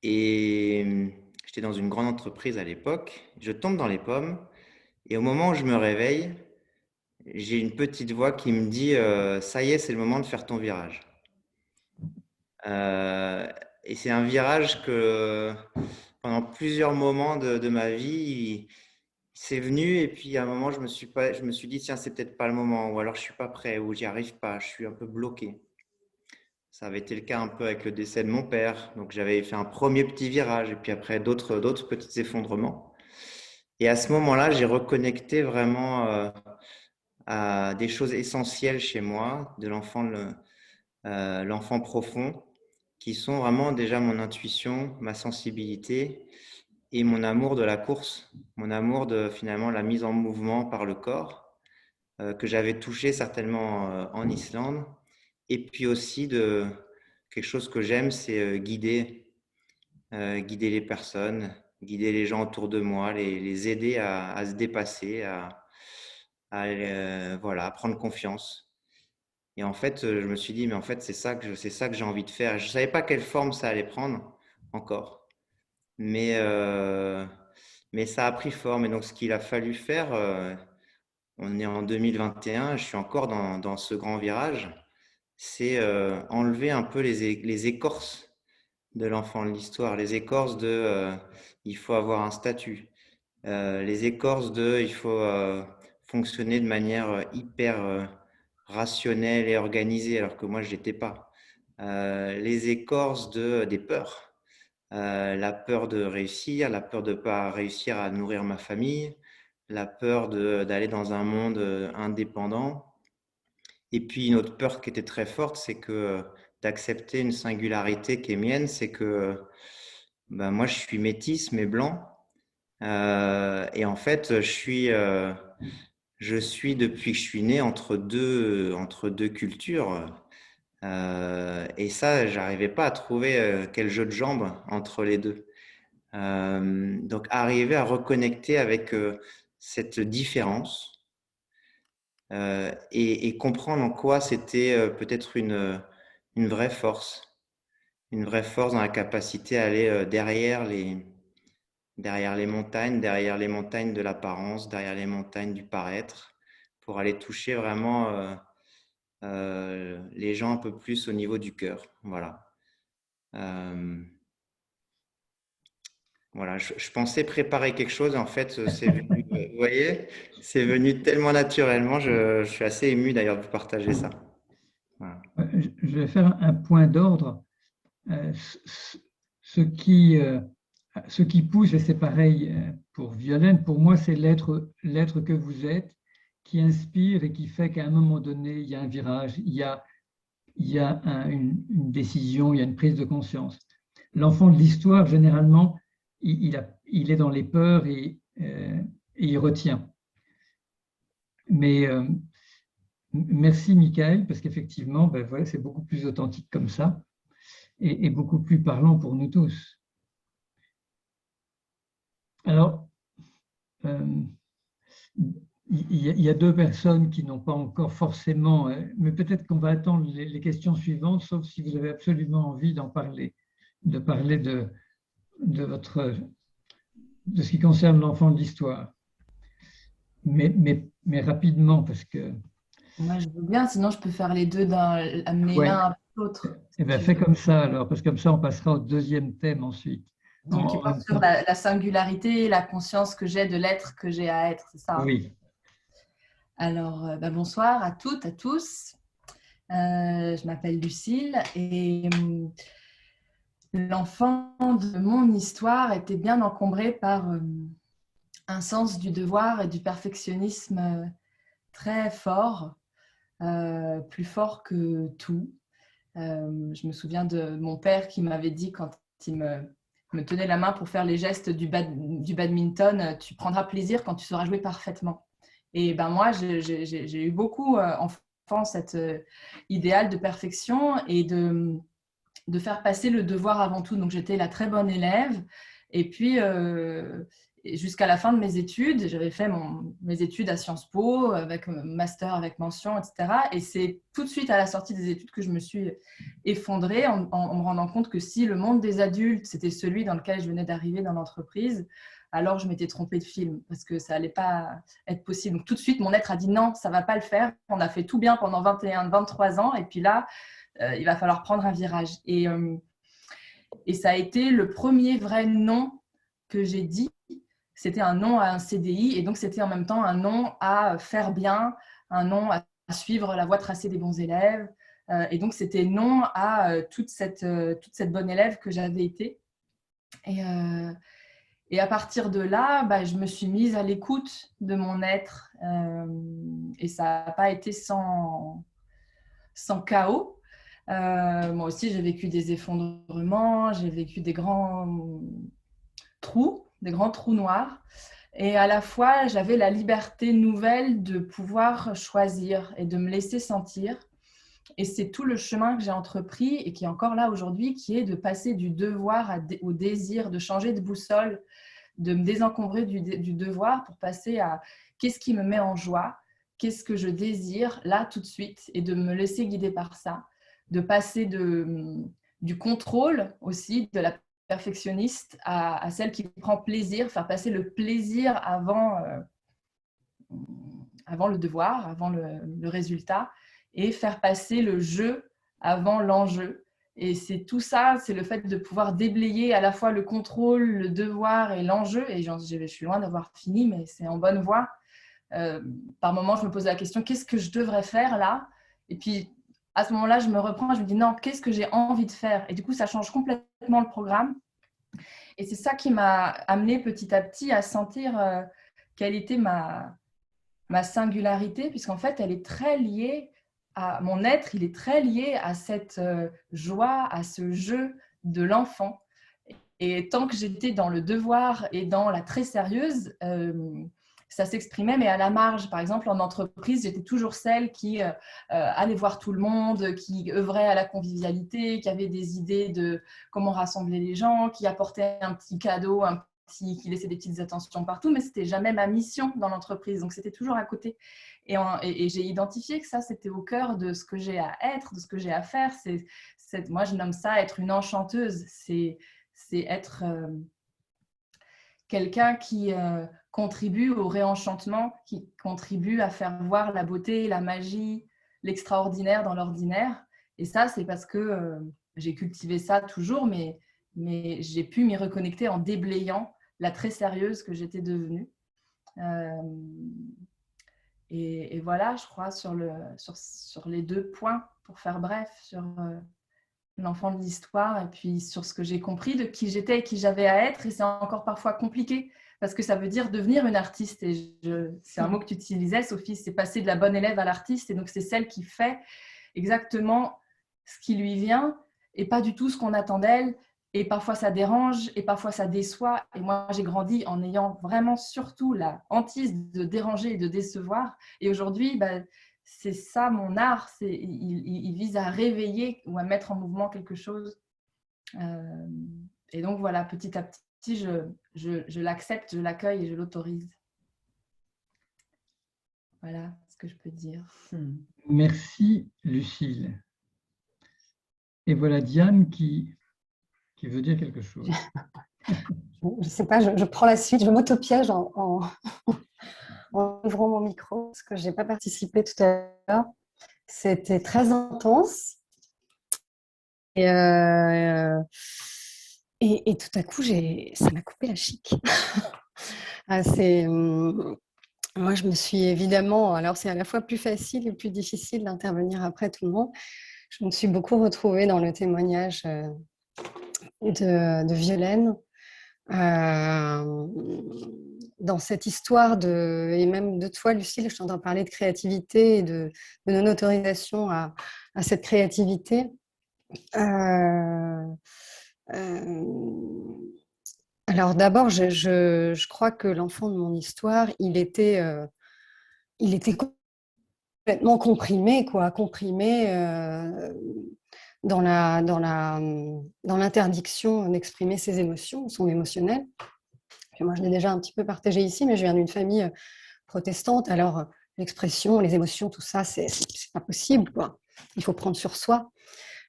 Et j'étais dans une grande entreprise à l'époque. Je tombe dans les pommes et au moment où je me réveille, j'ai une petite voix qui me dit ça y est, c'est le moment de faire ton virage. Et c'est un virage que pendant plusieurs moments de ma vie, c'est venu. Et puis à un moment, je me suis dit tiens, c'est peut-être pas le moment, ou alors je suis pas prêt, ou j'y arrive pas, je suis un peu bloqué. Ça avait été le cas un peu avec le décès de mon père. Donc, j'avais fait un premier petit virage et puis après d'autres petits effondrements. Et à ce moment-là, j'ai reconnecté vraiment à des choses essentielles chez moi, de l'enfant profond, qui sont vraiment déjà mon intuition, ma sensibilité et mon amour de la course, mon amour de finalement la mise en mouvement par le corps, que j'avais touché certainement en Islande. Et puis aussi de quelque chose que j'aime, c'est guider les personnes, guider les gens autour de moi, les aider à se dépasser, voilà, à prendre confiance. Et en fait, je me suis dit, mais en fait, c'est ça que j'ai envie de faire. Je ne savais pas quelle forme ça allait prendre encore, mais ça a pris forme. Et donc, ce qu'il a fallu faire, on est en 2021, je suis encore dans ce grand virage, c'est enlever un peu les écorces de l'enfant de l'histoire, les écorces de il faut avoir un statut, les écorces de il faut fonctionner de manière hyper rationnelle et organisée, alors que moi je l'étais pas. Les écorces des peurs, la peur de réussir, la peur de ne pas réussir à nourrir ma famille, la peur d'aller dans un monde indépendant. Et puis une autre peur qui était très forte, c'est que d'accepter une singularité qui est mienne, c'est que ben, moi je suis métisse mais blanc. Et en fait, je suis depuis que je suis né entre deux cultures. Et ça, j'arrivais pas à trouver quel jeu de jambes entre les deux. Donc arriver à reconnecter avec cette différence. Et comprendre en quoi c'était peut-être une vraie force dans la capacité à aller derrière les montagnes de l'apparence, derrière les montagnes du paraître, pour aller toucher vraiment les gens un peu plus au niveau du cœur. Voilà. Voilà, je pensais préparer quelque chose, en fait, c'est venu, vous voyez, c'est venu tellement naturellement, je suis assez ému d'ailleurs de partager ça. Voilà. Je vais faire un point d'ordre. Ce qui pousse, et c'est pareil pour Violaine, pour moi, c'est l'être que vous êtes, qui inspire et qui fait qu'à un moment donné, il y a un virage, il y a une décision, il y a une prise de conscience. L'enfant de l'histoire, généralement, il est dans les peurs et il retient. Mais merci, Michael, parce qu'effectivement, ben voilà, c'est beaucoup plus authentique comme ça et beaucoup plus parlant pour nous tous. Alors, il y a deux personnes qui n'ont pas encore forcément, mais peut-être qu'on va attendre les questions suivantes, sauf si vous avez absolument envie d'en parler, de parler de ce qui concerne l'enfant de l'histoire. Mais rapidement, parce que… Moi, je veux bien, sinon je peux faire les deux, amener Ouais. l'un après l'autre. Eh bien, fais comme ça alors, parce que comme ça, on passera au deuxième thème ensuite. Donc, il porte sur la singularité, la conscience que j'ai de l'être que j'ai à être, c'est ça? Oui. Alors, bonsoir à toutes, à tous. Je m'appelle Lucille et l'enfant de mon histoire était bien encombré par un sens du devoir et du perfectionnisme très fort, plus fort que tout. Je me souviens de mon père qui m'avait dit quand il me tenait la main pour faire les gestes du badminton, tu prendras plaisir quand tu sauras jouer parfaitement. Et ben moi, j'ai eu beaucoup enfant cet idéal de perfection et de faire passer le devoir avant tout. Donc j'étais la très bonne élève. Et puis, jusqu'à la fin de mes études, j'avais fait mes études à Sciences Po, avec master, avec mention, etc. Et c'est tout de suite à la sortie des études que je me suis effondrée en me rendant compte que si le monde des adultes, c'était celui dans lequel je venais d'arriver dans l'entreprise, alors je m'étais trompée de film parce que ça n'allait pas être possible. Donc tout de suite, mon être a dit non, ça ne va pas le faire. On a fait tout bien pendant 21, 23 ans et puis là, il va falloir prendre un virage. Et ça a été le premier vrai non que j'ai dit. C'était un non à un CDI et donc c'était en même temps un non à faire bien, un non à suivre la voie tracée des bons élèves. Et donc c'était non à toute cette bonne élève que j'avais été. Et à partir de là, je me suis mise à l'écoute de mon être et ça n'a pas été sans chaos. Moi aussi, j'ai vécu des effondrements, j'ai vécu des grands trous noirs. Et à la fois, j'avais la liberté nouvelle de pouvoir choisir et de me laisser sentir. Et c'est tout le chemin que j'ai entrepris et qui est encore là aujourd'hui, qui est de passer du devoir au désir, de changer de boussole, de me désencombrer du devoir pour passer à qu'est-ce qui me met en joie, qu'est-ce que je désire là tout de suite et de me laisser guider par ça, de passer du contrôle aussi, de la perfectionniste à celle qui prend plaisir, faire passer le plaisir avant le devoir, avant le résultat, et faire passer le jeu avant l'enjeu. Et c'est tout ça, c'est le fait de pouvoir déblayer à la fois le contrôle, le devoir et l'enjeu. Et je suis loin d'avoir fini, mais c'est en bonne voie. Par moments, je me pose la question, qu'est-ce que je devrais faire là? Et puis, à ce moment-là, je me reprends, je me dis non, qu'est-ce que j'ai envie de faire? Et du coup, ça change complètement le programme. Et c'est ça qui m'a amené petit à petit à sentir quelle était ma singularité, puisqu'en fait, elle est très liée à mon être, il est très lié à cette joie, à ce jeu de l'enfant. Et tant que j'étais dans le devoir et dans la très sérieuse, ça s'exprimait, mais à la marge. Par exemple, en entreprise, j'étais toujours celle qui allait voir tout le monde, qui œuvrait à la convivialité, qui avait des idées de comment rassembler les gens, qui apportait un petit cadeau, qui laissait des petites attentions partout, mais ce n'était jamais ma mission dans l'entreprise. Donc, c'était toujours à côté. Et j'ai identifié que ça, c'était au cœur de ce que j'ai à être, de ce que j'ai à faire. Moi, je nomme ça être une enchanteuse. C'est être quelqu'un qui contribue au réenchantement, qui contribue à faire voir la beauté, la magie, l'extraordinaire dans l'ordinaire. Et ça, c'est parce que j'ai cultivé ça toujours, mais j'ai pu m'y reconnecter en déblayant la très sérieuse que j'étais devenue. Et voilà, je crois, sur les deux points, pour faire bref, sur l'enfant de l'histoire et puis sur ce que j'ai compris de qui j'étais et qui j'avais à être. Et c'est encore parfois compliqué parce que ça veut dire devenir une artiste. Et c'est un mot que tu utilisais, Sophie, c'est passer de la bonne élève à l'artiste. Et donc, c'est celle qui fait exactement ce qui lui vient et pas du tout ce qu'on attend d'elle. Et parfois, ça dérange et parfois, ça déçoit. Et moi, j'ai grandi en ayant vraiment surtout la hantise de déranger et de décevoir. Et aujourd'hui, c'est ça mon art. Il vise à réveiller ou à mettre en mouvement quelque chose. Et donc, voilà, petit à petit, je l'accepte, je l'accueille et je l'autorise. Voilà ce que je peux dire. Merci, Lucille. Et voilà Diane qui veut dire quelque chose. Je ne sais pas, je prends la suite, je m'auto-piège en ouvrant mon micro, parce que je n'ai pas participé tout à l'heure. C'était très intense. Et tout à coup, ça m'a coupé la chic. Moi, je me suis évidemment, alors c'est à la fois plus facile et plus difficile d'intervenir après tout le monde. Je me suis beaucoup retrouvée dans le témoignage de Violaine, dans cette histoire et même de toi, Lucille, je t'entends parler de créativité et de non-autorisation à cette créativité. Alors d'abord, je crois que l'enfant de mon histoire, il était complètement comprimé, quoi, comprimé dans l'interdiction d'exprimer ses émotions, son émotionnel. Puis moi, je l'ai déjà un petit peu partagé ici, mais je viens d'une famille protestante. Alors, l'expression, les émotions, tout ça, c'est pas possible, quoi. Il faut prendre sur soi.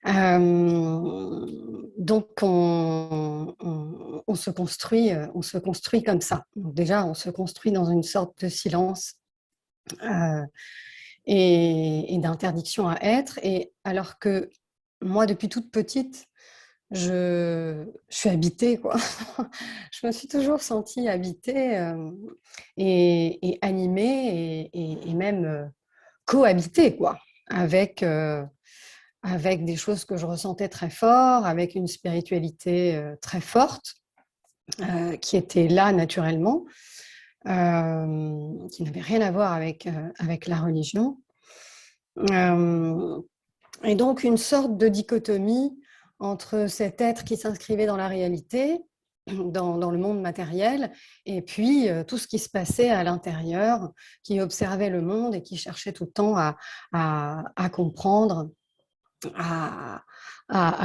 Donc, on se construit comme ça. Donc, déjà, on se construit dans une sorte de silence et d'interdiction à être. Et alors que moi, depuis toute petite, je suis habitée, quoi. Je me suis toujours sentie habitée et animée et même cohabitée, quoi, avec des choses que je ressentais très fort, avec une spiritualité très forte qui était là naturellement, qui n'avait rien à voir avec la religion. Et donc une sorte de dichotomie entre cet être qui s'inscrivait dans la réalité, dans le monde matériel, et puis tout ce qui se passait à l'intérieur, qui observait le monde et qui cherchait tout le temps à comprendre, à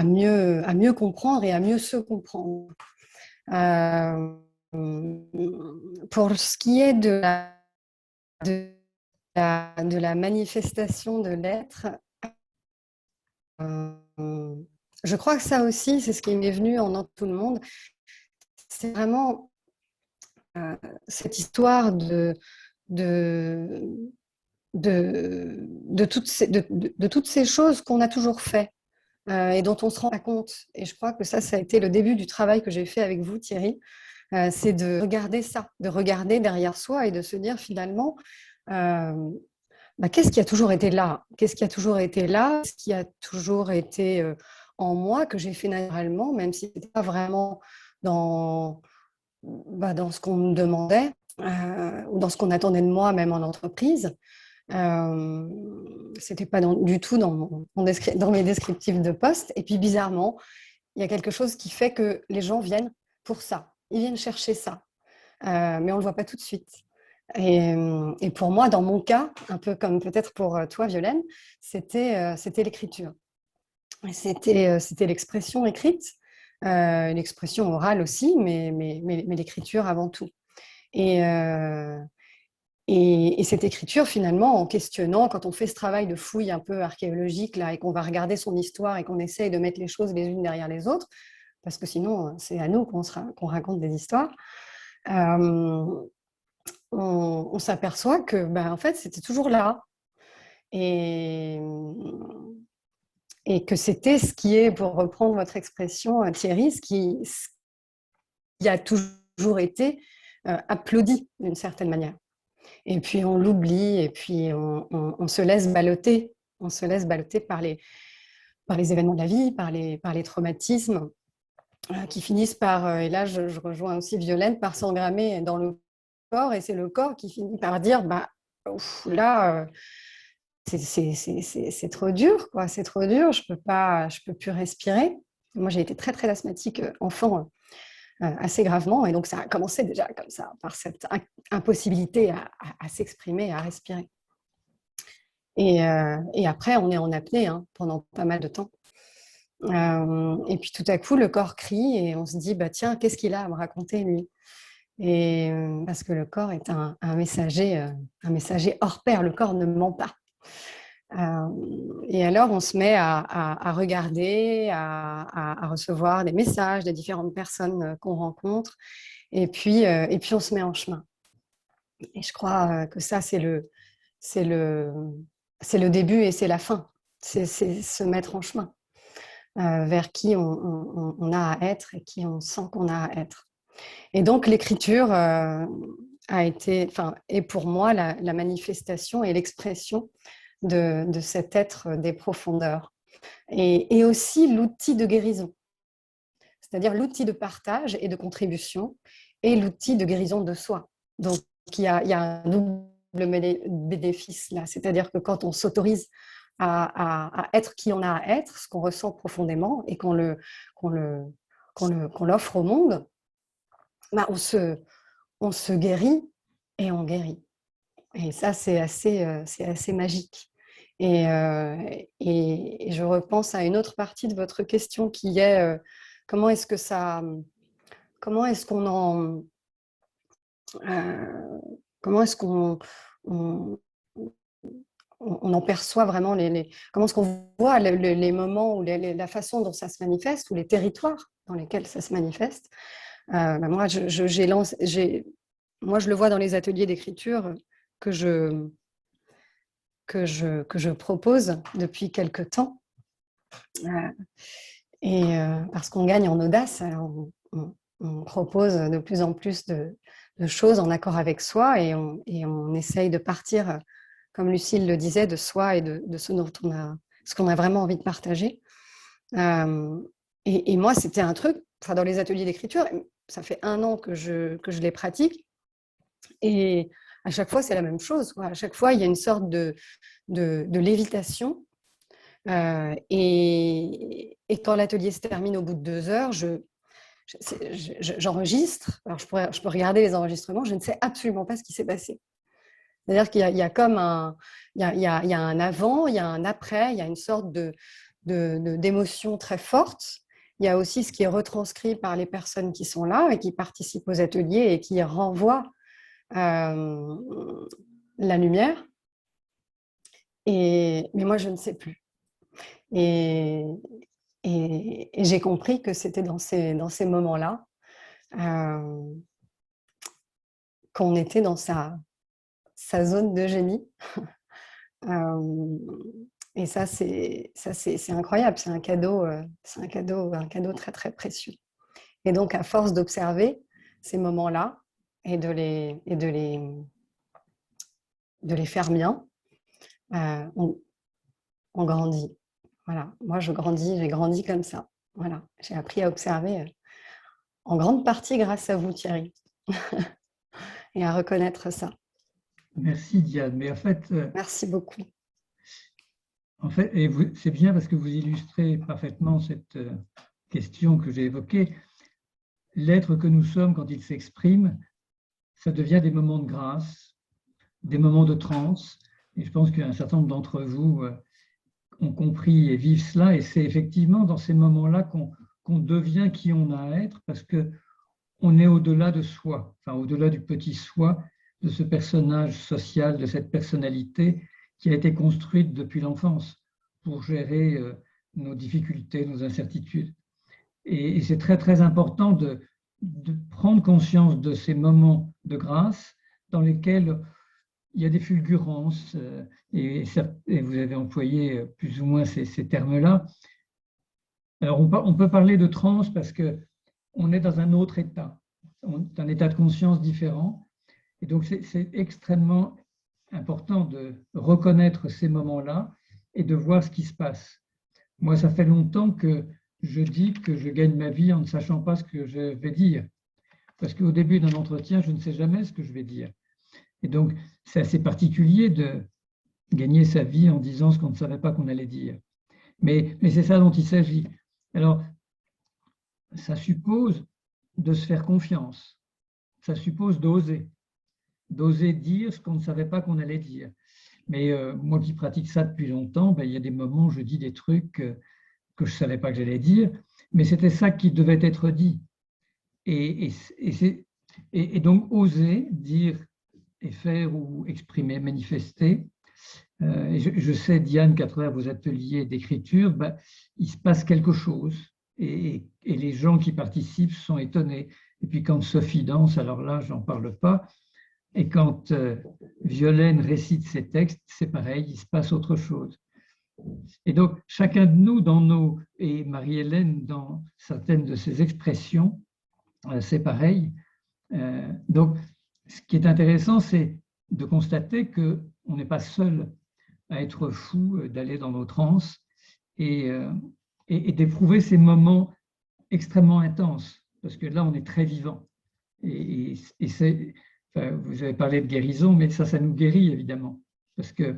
mieux comprendre et à mieux se comprendre. Pour ce qui est de la manifestation de l'être, je crois que ça aussi, c'est ce qui m'est venu en tout le monde. C'est vraiment cette histoire de toutes ces choses qu'on a toujours fait et dont on ne se rend pas compte. Et je crois que ça a été le début du travail que j'ai fait avec vous, Thierry. C'est de regarder ça, de regarder derrière soi et de se dire finalement, qu'est-ce qui a toujours été là? Qu'est-ce qui a toujours été là? Ce qui a toujours été en moi, que j'ai fait naturellement, même si ce n'était pas vraiment dans ce qu'on me demandait ou dans ce qu'on attendait de moi, même en entreprise. C'était pas du tout dans mes descriptifs de poste. Et puis bizarrement, il y a quelque chose qui fait que les gens viennent pour ça. Ils viennent chercher ça, mais on le voit pas tout de suite. Et pour moi, dans mon cas, un peu comme peut-être pour toi, Violaine, c'était l'écriture. C'était l'expression écrite, l'expression orale aussi, mais l'écriture avant tout. Et cette écriture, finalement, en questionnant, quand on fait ce travail de fouille un peu archéologique, là, et qu'on va regarder son histoire et qu'on essaye de mettre les choses les unes derrière les autres, parce que sinon, c'est à nous qu'on raconte des histoires, on s'aperçoit que, en fait, c'était toujours là. Et que c'était ce qui est, pour reprendre votre expression, Thierry, ce qui a toujours été applaudi d'une certaine manière. Et puis on l'oublie, et puis on se laisse balloter. On se laisse balloter par les événements de la vie, par les traumatismes qui finissent par, et là je rejoins aussi Violaine, par s'engrammer dans le corps, et c'est le corps qui finit par dire là c'est trop dur, quoi, c'est trop dur, je peux plus respirer. Moi j'ai été très très asthmatique enfant, assez gravement, et donc ça a commencé déjà comme ça, par cette impossibilité à s'exprimer, à respirer. Et après on est en apnée pendant pas mal de temps. Et puis tout à coup, le corps crie et on se dit, tiens, qu'est-ce qu'il a à me raconter, lui? Et parce que le corps est un messager hors pair, le corps ne ment pas. Et alors, on se met à regarder, à recevoir des messages des différentes personnes qu'on rencontre, et puis on se met en chemin. Et je crois que ça, c'est le début et c'est la fin. C'est se mettre en chemin. Vers qui on a à être et qui on sent qu'on a à être. Et donc l'écriture, a été, enfin, est pour moi la manifestation et l'expression de cet être des profondeurs. Et aussi l'outil de guérison, c'est-à-dire l'outil de partage et de contribution et l'outil de guérison de soi. Donc, il y a un double bénéfice là, c'est-à-dire que quand on s'autorise à être qui on a à être, ce qu'on ressent profondément et qu'on l'offre au monde, bah on se guérit et on guérit. Et ça, c'est assez magique. Et je repense à une autre partie de votre question qui est comment est-ce qu'on on en perçoit vraiment comment est-ce qu'on voit les moments ou la façon dont ça se manifeste ou les territoires dans lesquels ça se manifeste. Moi, moi, je le vois dans les ateliers d'écriture que je propose depuis quelque temps. Parce qu'on gagne en audace, on propose de plus en plus de choses en accord avec soi et on essaye de partir, comme Lucille le disait, de soi et de ce qu'on a vraiment envie de partager. Et moi, c'était un truc, dans les ateliers d'écriture, ça fait 1 an que je les pratique et à chaque fois, c'est la même chose. À chaque fois, il y a une sorte de lévitation. Et quand l'atelier se termine au bout de 2 heures, j'enregistre. Alors, je peux regarder les enregistrements, je ne sais absolument pas ce qui s'est passé. C'est-à-dire qu'il y a comme il y a un avant, il y a un après, il y a une sorte d'émotion très forte. Il y a aussi ce qui est retranscrit par les personnes qui sont là et qui participent aux ateliers et qui renvoient la lumière. Mais moi, je ne sais plus. Et j'ai compris que c'était dans ces moments-là qu'on était dans sa zone de génie. Et ça, c'est incroyable. C'est un cadeau très, très précieux. Et donc, à force d'observer ces moments-là et de les faire bien, on grandit. Voilà, moi j'ai grandi comme ça. Voilà, j'ai appris à observer en grande partie grâce à vous, Thierry, et à reconnaître ça. Merci Diane, mais en fait… Merci beaucoup. En fait, c'est bien parce que vous illustrez parfaitement cette question que j'ai évoquée. L'être que nous sommes, quand il s'exprime, ça devient des moments de grâce, des moments de transe. Et je pense qu'un certain nombre d'entre vous ont compris et vivent cela. Et c'est effectivement dans ces moments-là qu'on devient qui on a à être, parce qu'on est au-delà de soi, enfin au-delà du petit soi, de ce personnage social, de cette personnalité qui a été construite depuis l'enfance pour gérer nos difficultés, nos incertitudes. Et c'est très, très important de prendre conscience de ces moments de grâce dans lesquels il y a des fulgurances, et vous avez employé plus ou moins ces termes-là. Alors, on peut parler de transe parce qu'on est dans un autre état, un état de conscience différent. Et donc, c'est extrêmement important de reconnaître ces moments-là et de voir ce qui se passe. Moi, ça fait longtemps que je dis que je gagne ma vie en ne sachant pas ce que je vais dire. Parce qu'au début d'un entretien, je ne sais jamais ce que je vais dire. Et donc, c'est assez particulier de gagner sa vie en disant ce qu'on ne savait pas qu'on allait dire. Mais c'est ça dont il s'agit. Alors, ça suppose de se faire confiance. Ça suppose d'oser dire ce qu'on ne savait pas qu'on allait dire. Mais moi qui pratique ça depuis longtemps, il y a des moments où je dis des trucs que je ne savais pas que j'allais dire, mais c'était ça qui devait être dit. Et donc, oser dire et faire ou exprimer, manifester. Et je sais, Diane, qu'à travers vos ateliers d'écriture, il se passe quelque chose et les gens qui participent sont étonnés. Et puis quand Sophie danse, alors là, j'en parle pas. Et quand Violaine récite ses textes, c'est pareil, il se passe autre chose. Et donc, chacun de nous, et Marie-Hélène, dans certaines de ses expressions, c'est pareil. Donc, ce qui est intéressant, c'est de constater qu'on n'est pas seul à être fou, d'aller dans nos transes et d'éprouver ces moments extrêmement intenses, parce que là, on est très vivant. Et enfin, vous avez parlé de guérison, mais ça nous guérit évidemment, parce que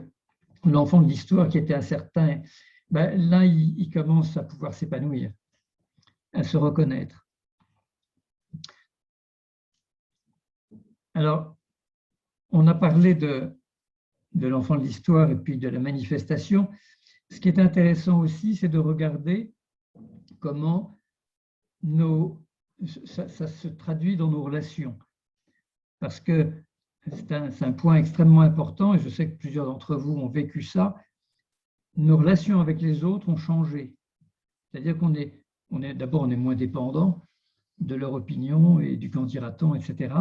l'enfant de l'histoire qui était incertain, ben, là, il commence à pouvoir s'épanouir, à se reconnaître. Alors, on a parlé de l'enfant de l'histoire et puis de la manifestation. Ce qui est intéressant aussi, c'est de regarder comment ça se traduit dans nos relations. Parce que c'est un point extrêmement important, et je sais que plusieurs d'entre vous ont vécu ça. Nos relations avec les autres ont changé. C'est-à-dire d'abord, on est moins dépendant de leur opinion et du qu'en dira-t-on, etc.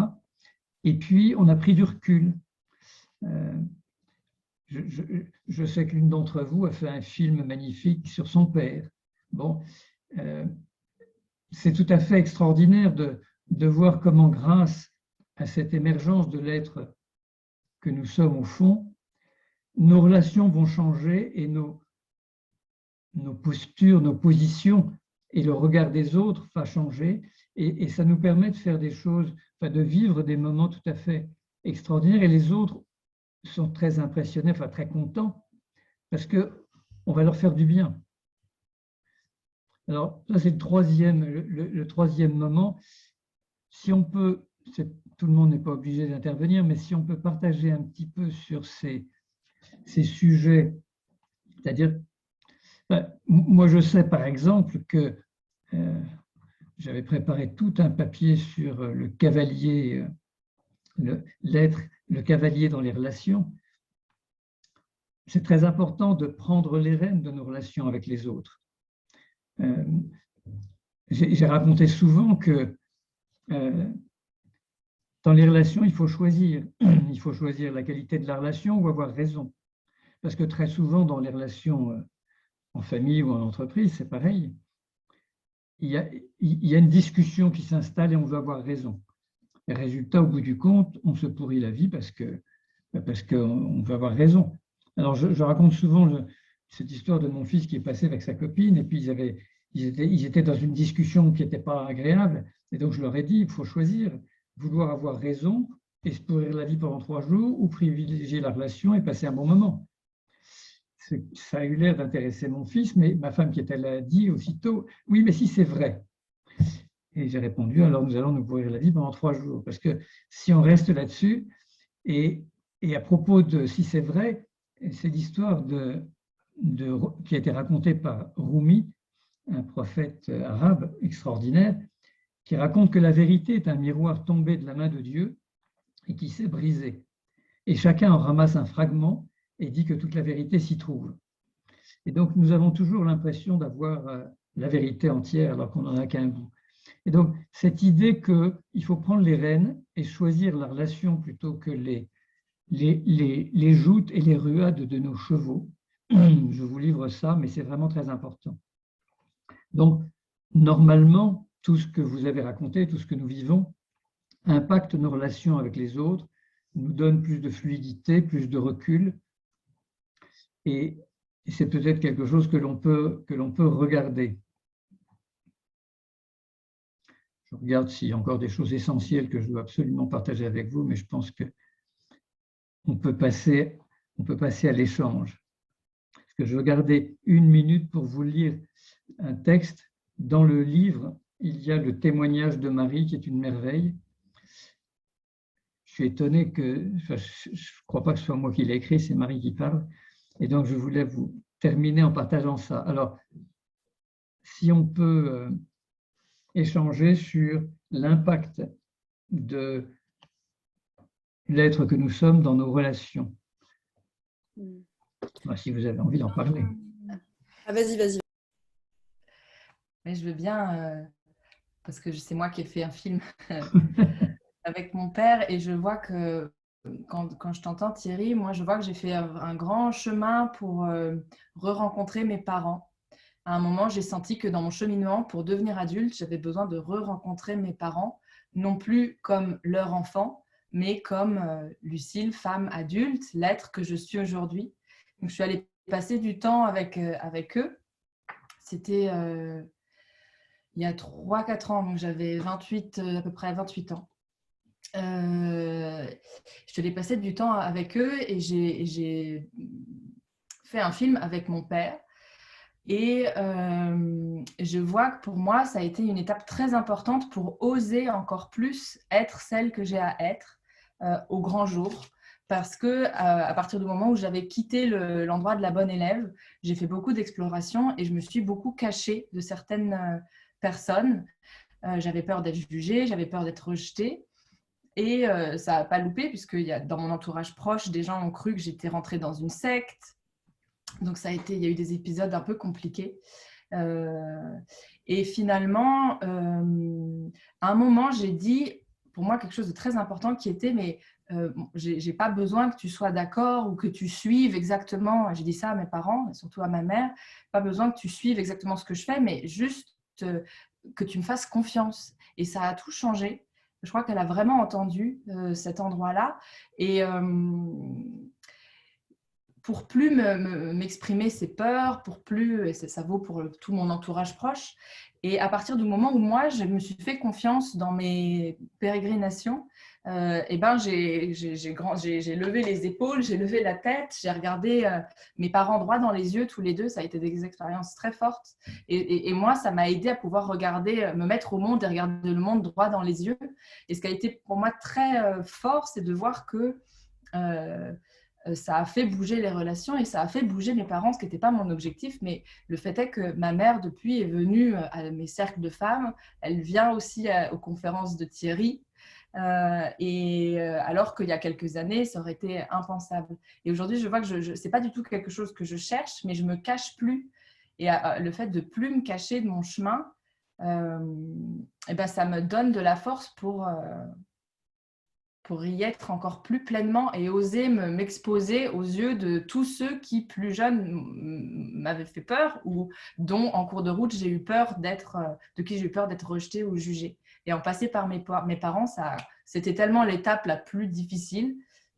Et puis, on a pris du recul. Je sais que l'une d'entre vous a fait un film magnifique sur son père. Bon, c'est tout à fait extraordinaire de voir comment, grâce à cette émergence de l'être que nous sommes au fond, nos relations vont changer et nos postures, nos positions et le regard des autres va changer. Et ça nous permet de faire des choses, enfin, de vivre des moments tout à fait extraordinaires. Et les autres sont très impressionnés, enfin très contents, parce qu'on va leur faire du bien. Alors, ça, c'est le troisième moment. Si on peut, tout le monde n'est pas obligé d'intervenir, mais si on peut partager un petit peu sur ces sujets, c'est-à-dire, moi, je sais par exemple que j'avais préparé tout un papier sur le cavalier, le cavalier dans les relations. C'est très important de prendre les rênes de nos relations avec les autres. J'ai raconté souvent que dans les relations, il faut choisir. Il faut choisir la qualité de la relation ou avoir raison. Parce que très souvent, dans les relations en famille ou en entreprise, c'est pareil. Il y a une discussion qui s'installe et on veut avoir raison. Et résultat, au bout du compte, on se pourrit la vie parce qu'on veut avoir raison. Alors, je raconte souvent cette histoire de mon fils qui est passé avec sa copine et puis ils étaient dans une discussion qui n'était pas agréable. Et donc, je leur ai dit, il faut choisir, vouloir avoir raison et se pourrir la vie pendant 3 jours ou privilégier la relation et passer un bon moment. Ça a eu l'air d'intéresser mon fils, mais ma femme qui était là a dit aussitôt, oui, mais si c'est vrai. Et j'ai répondu, alors nous allons nous pourrir la vie pendant 3 jours. Parce que si on reste là-dessus, et à propos de si c'est vrai, c'est l'histoire qui a été racontée par Rumi, un prophète arabe extraordinaire, qui raconte que la vérité est un miroir tombé de la main de Dieu et qui s'est brisé. Et chacun en ramasse un fragment et dit que toute la vérité s'y trouve. Et donc, nous avons toujours l'impression d'avoir la vérité entière alors qu'on n'en a qu'un bout. Et donc, cette idée qu'il faut prendre les rênes et choisir la relation plutôt que les joutes et les ruades de nos chevaux. Je vous livre ça, mais c'est vraiment très important. Donc, normalement, tout ce que vous avez raconté, tout ce que nous vivons, impacte nos relations avec les autres, nous donne plus de fluidité, plus de recul, et c'est peut-être quelque chose que l'on peut regarder. Je regarde s'il y a encore des choses essentielles que je dois absolument partager avec vous, mais je pense qu'on peut passer à l'échange. Parce que je vais garder 1 minute pour vous lire un texte. Dans le livre, il y a le témoignage de Marie, qui est une merveille. Je suis étonné je ne crois pas que ce soit moi qui l'ai écrit, c'est Marie qui parle. Et donc, je voulais vous terminer en partageant ça. Alors, si on peut échanger sur l'impact de l'être que nous sommes dans nos relations. Si vous avez envie d'en parler. Ah, vas-y. Mais je veux bien, parce que c'est moi qui ai fait un film avec mon père et je vois que quand je t'entends Thierry, moi je vois que j'ai fait un grand chemin pour re-rencontrer mes parents. À un moment, j'ai senti que dans mon cheminement, pour devenir adulte, j'avais besoin de re-rencontrer mes parents, non plus comme leur enfant, mais comme Lucille, femme adulte, l'être que je suis aujourd'hui. Donc, je suis allée passer du temps avec eux. C'était il y a 3-4 ans, donc j'avais à peu près 28 ans. Je suis allée passer du temps avec eux et j'ai fait un film avec mon père. Et je vois que pour moi, ça a été une étape très importante pour oser encore plus être celle que j'ai à être au grand jour. Parce que à partir du moment où j'avais quitté l'endroit de la bonne élève, j'ai fait beaucoup d'exploration et je me suis beaucoup cachée de certaines personnes. J'avais peur d'être jugée, j'avais peur d'être rejetée. Et ça n'a pas loupé, puisque dans mon entourage proche, des gens ont cru que j'étais rentrée dans une secte. Donc, il y a eu des épisodes un peu compliqués. Et finalement, à un moment, j'ai dit, pour moi, quelque chose de très important qui était, mais j'ai pas besoin que tu sois d'accord ou que tu suives exactement, j'ai dit ça à mes parents, surtout à ma mère, pas besoin que tu suives exactement ce que je fais, mais juste que tu me fasses confiance. Et ça a tout changé. Je crois qu'elle a vraiment entendu cet endroit-là. Et pour plus m'exprimer ses peurs, pour plus, et ça vaut pour tout mon entourage proche. Et à partir du moment où moi, je me suis fait confiance dans mes pérégrinations, et ben j'ai levé les épaules, j'ai levé la tête, j'ai regardé mes parents droit dans les yeux, tous les deux. Ça a été des expériences très fortes. Et moi, ça m'a aidé à pouvoir regarder, me mettre au monde et regarder le monde droit dans les yeux. Et ce qui a été pour moi très fort, c'est de voir que ça a fait bouger les relations et ça a fait bouger mes parents, ce qui n'était pas mon objectif. Mais le fait est que ma mère, depuis, est venue à mes cercles de femmes. Elle vient aussi aux conférences de Thierry. Alors qu'il y a quelques années, ça aurait été impensable. Et aujourd'hui, je vois que ce n'est pas du tout quelque chose que je cherche, mais je ne me cache plus. Et le fait de ne plus me cacher de mon chemin, et ben, ça me donne de la force pour y être encore plus pleinement et oser m'exposer aux yeux de tous ceux qui, plus jeunes, m'avaient fait peur ou dont, en cours de route, de qui j'ai eu peur d'être rejetée ou jugée. Et en passer par mes parents, c'était tellement l'étape la plus difficile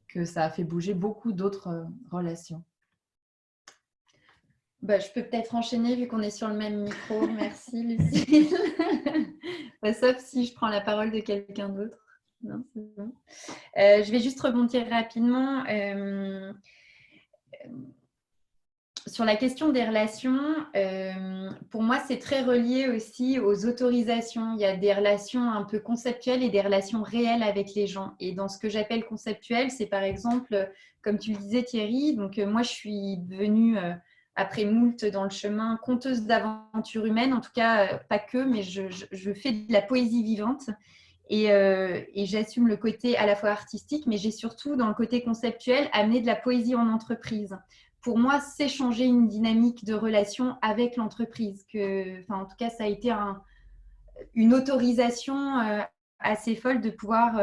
que ça a fait bouger beaucoup d'autres relations. Bah, je peux peut-être enchaîner vu qu'on est sur le même micro. Merci, Lucille. Sauf si je prends la parole de quelqu'un d'autre. Non, c'est bon. Je vais juste rebondir rapidement sur la question des relations. Pour moi, c'est très relié aussi aux autorisations. Il y a des relations un peu conceptuelles et des relations réelles avec les gens. Et dans ce que j'appelle conceptuel, c'est par exemple, comme tu le disais Thierry, donc moi je suis devenue, après moult dans le chemin, conteuse d'aventures humaines, en tout cas pas que, mais je fais de la poésie vivante. Et j'assume le côté à la fois artistique, mais j'ai surtout, dans le côté conceptuel, amené de la poésie en entreprise. Pour moi, c'est changer une dynamique de relation avec l'entreprise. En tout cas, ça a été une autorisation assez folle de pouvoir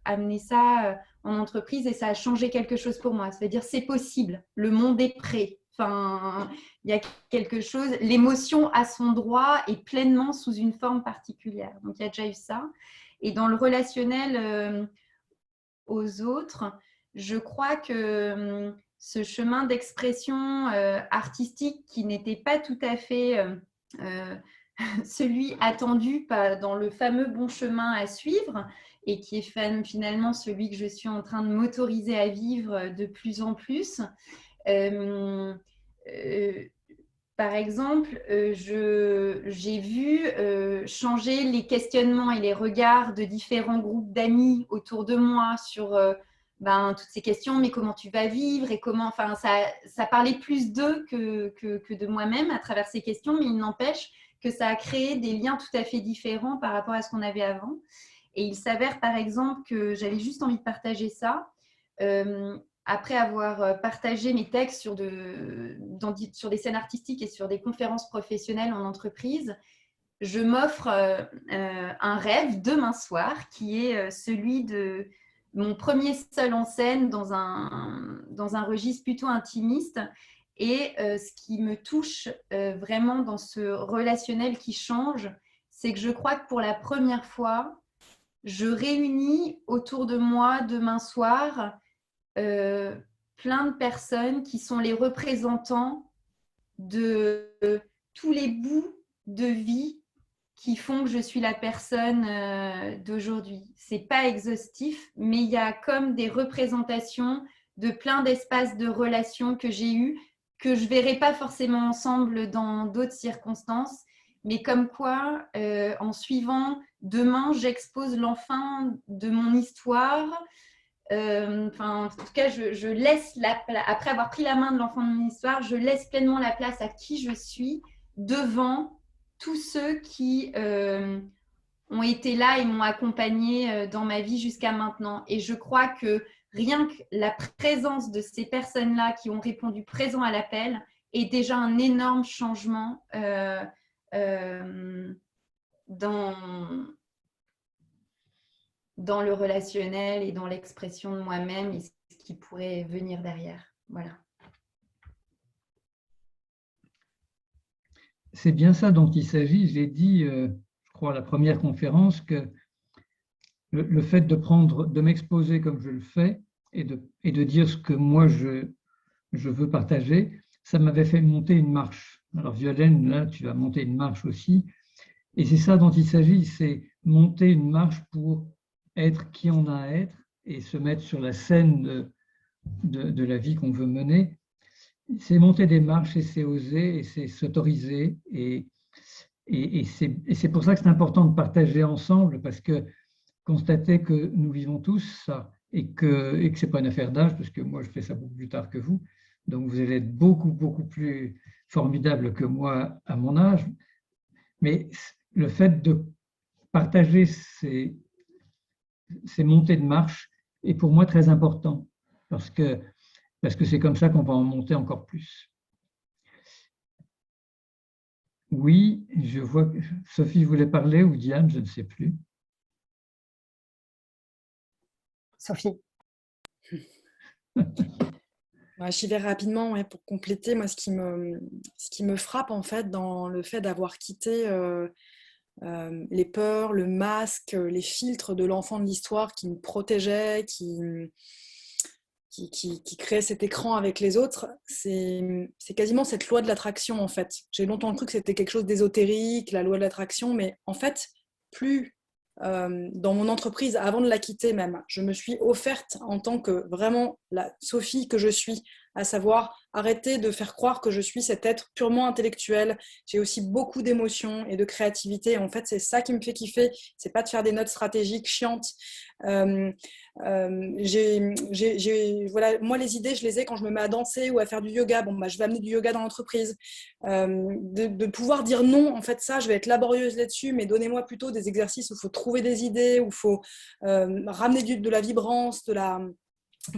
amener ça en entreprise et ça a changé quelque chose pour moi. C'est-à-dire, c'est possible, le monde est prêt. Enfin, il y a quelque chose, l'émotion a son droit et pleinement sous une forme particulière. Donc, il y a déjà eu ça. Et dans le relationnel aux autres, je crois que ce chemin d'expression artistique qui n'était pas tout à fait celui attendu dans le fameux bon chemin à suivre et qui est finalement celui que je suis en train de m'autoriser à vivre de plus en plus. Par exemple, j'ai vu changer les questionnements et les regards de différents groupes d'amis autour de moi sur toutes ces questions, mais comment tu vas vivre et comment, enfin, ça parlait plus d'eux que de moi-même à travers ces questions, mais il n'empêche que ça a créé des liens tout à fait différents par rapport à ce qu'on avait avant. Et il s'avère, par exemple, que j'avais juste envie de partager ça. Après avoir partagé mes textes sur des scènes artistiques et sur des conférences professionnelles en entreprise, je m'offre un rêve demain soir qui est celui de mon premier seul en scène dans un registre plutôt intimiste. Et ce qui me touche vraiment dans ce relationnel qui change, c'est que je crois que pour la première fois, je réunis autour de moi demain soir plein de personnes qui sont les représentants de tous les bouts de vie qui font que je suis la personne d'aujourd'hui. Ce n'est pas exhaustif, mais il y a comme des représentations de plein d'espaces de relations que j'ai eus, que je ne verrai pas forcément ensemble dans d'autres circonstances, mais comme quoi, en suivant, demain, j'expose l'enfant de mon histoire. En tout cas, je laisse, après avoir pris la main de l'enfant de mon histoire, je laisse pleinement la place à qui je suis devant tous ceux qui ont été là et m'ont accompagnée dans ma vie jusqu'à maintenant. Et je crois que rien que la présence de ces personnes-là qui ont répondu présent à l'appel est déjà un énorme changement dans le relationnel et dans l'expression de moi-même et ce qui pourrait venir derrière. Voilà. C'est bien ça dont il s'agit. J'ai dit, je crois, à la première conférence, que le fait de m'exposer comme je le fais et de dire ce que moi je veux partager, ça m'avait fait monter une marche. Alors Violaine, là, tu vas monter une marche aussi. Et c'est ça dont il s'agit, c'est monter une marche pour être qui on a à être et se mettre sur la scène de la vie qu'on veut mener. C'est monter des marches et c'est oser et c'est s'autoriser. Et c'est pour ça que c'est important de partager ensemble, parce que constater que nous vivons tous ça et que ce n'est pas une affaire d'âge, parce que moi je fais ça beaucoup plus tard que vous, donc vous allez être beaucoup, beaucoup plus formidable que moi à mon âge. Mais le fait de partager ces montées de marche est pour moi très important, parce que c'est comme ça qu'on va en monter encore plus. Oui, je vois que Sophie voulait parler, ou Diane, je ne sais plus. Sophie. J'y vais rapidement, ouais, pour compléter. Moi, ce qui me frappe en fait dans le fait d'avoir quitté les peurs, le masque, les filtres de l'enfant de l'histoire qui me protégeait, qui créait cet écran avec les autres, c'est quasiment cette loi de l'attraction en fait. J'ai longtemps cru que c'était quelque chose d'ésotérique, la loi de l'attraction, mais en fait, plus dans mon entreprise, avant de la quitter même, je me suis offerte en tant que vraiment la Sophie que je suis, à savoir arrêter de faire croire que je suis cet être purement intellectuel. J'ai aussi beaucoup d'émotions et de créativité. En fait, c'est ça qui me fait kiffer. C'est pas de faire des notes stratégiques chiantes. Voilà, moi, les idées, je les ai quand je me mets à danser ou à faire du yoga. Bon, je vais amener du yoga dans l'entreprise. De pouvoir dire non, en fait, ça, je vais être laborieuse là-dessus, mais donnez-moi plutôt des exercices où il faut trouver des idées, où il faut ramener de la vibrance,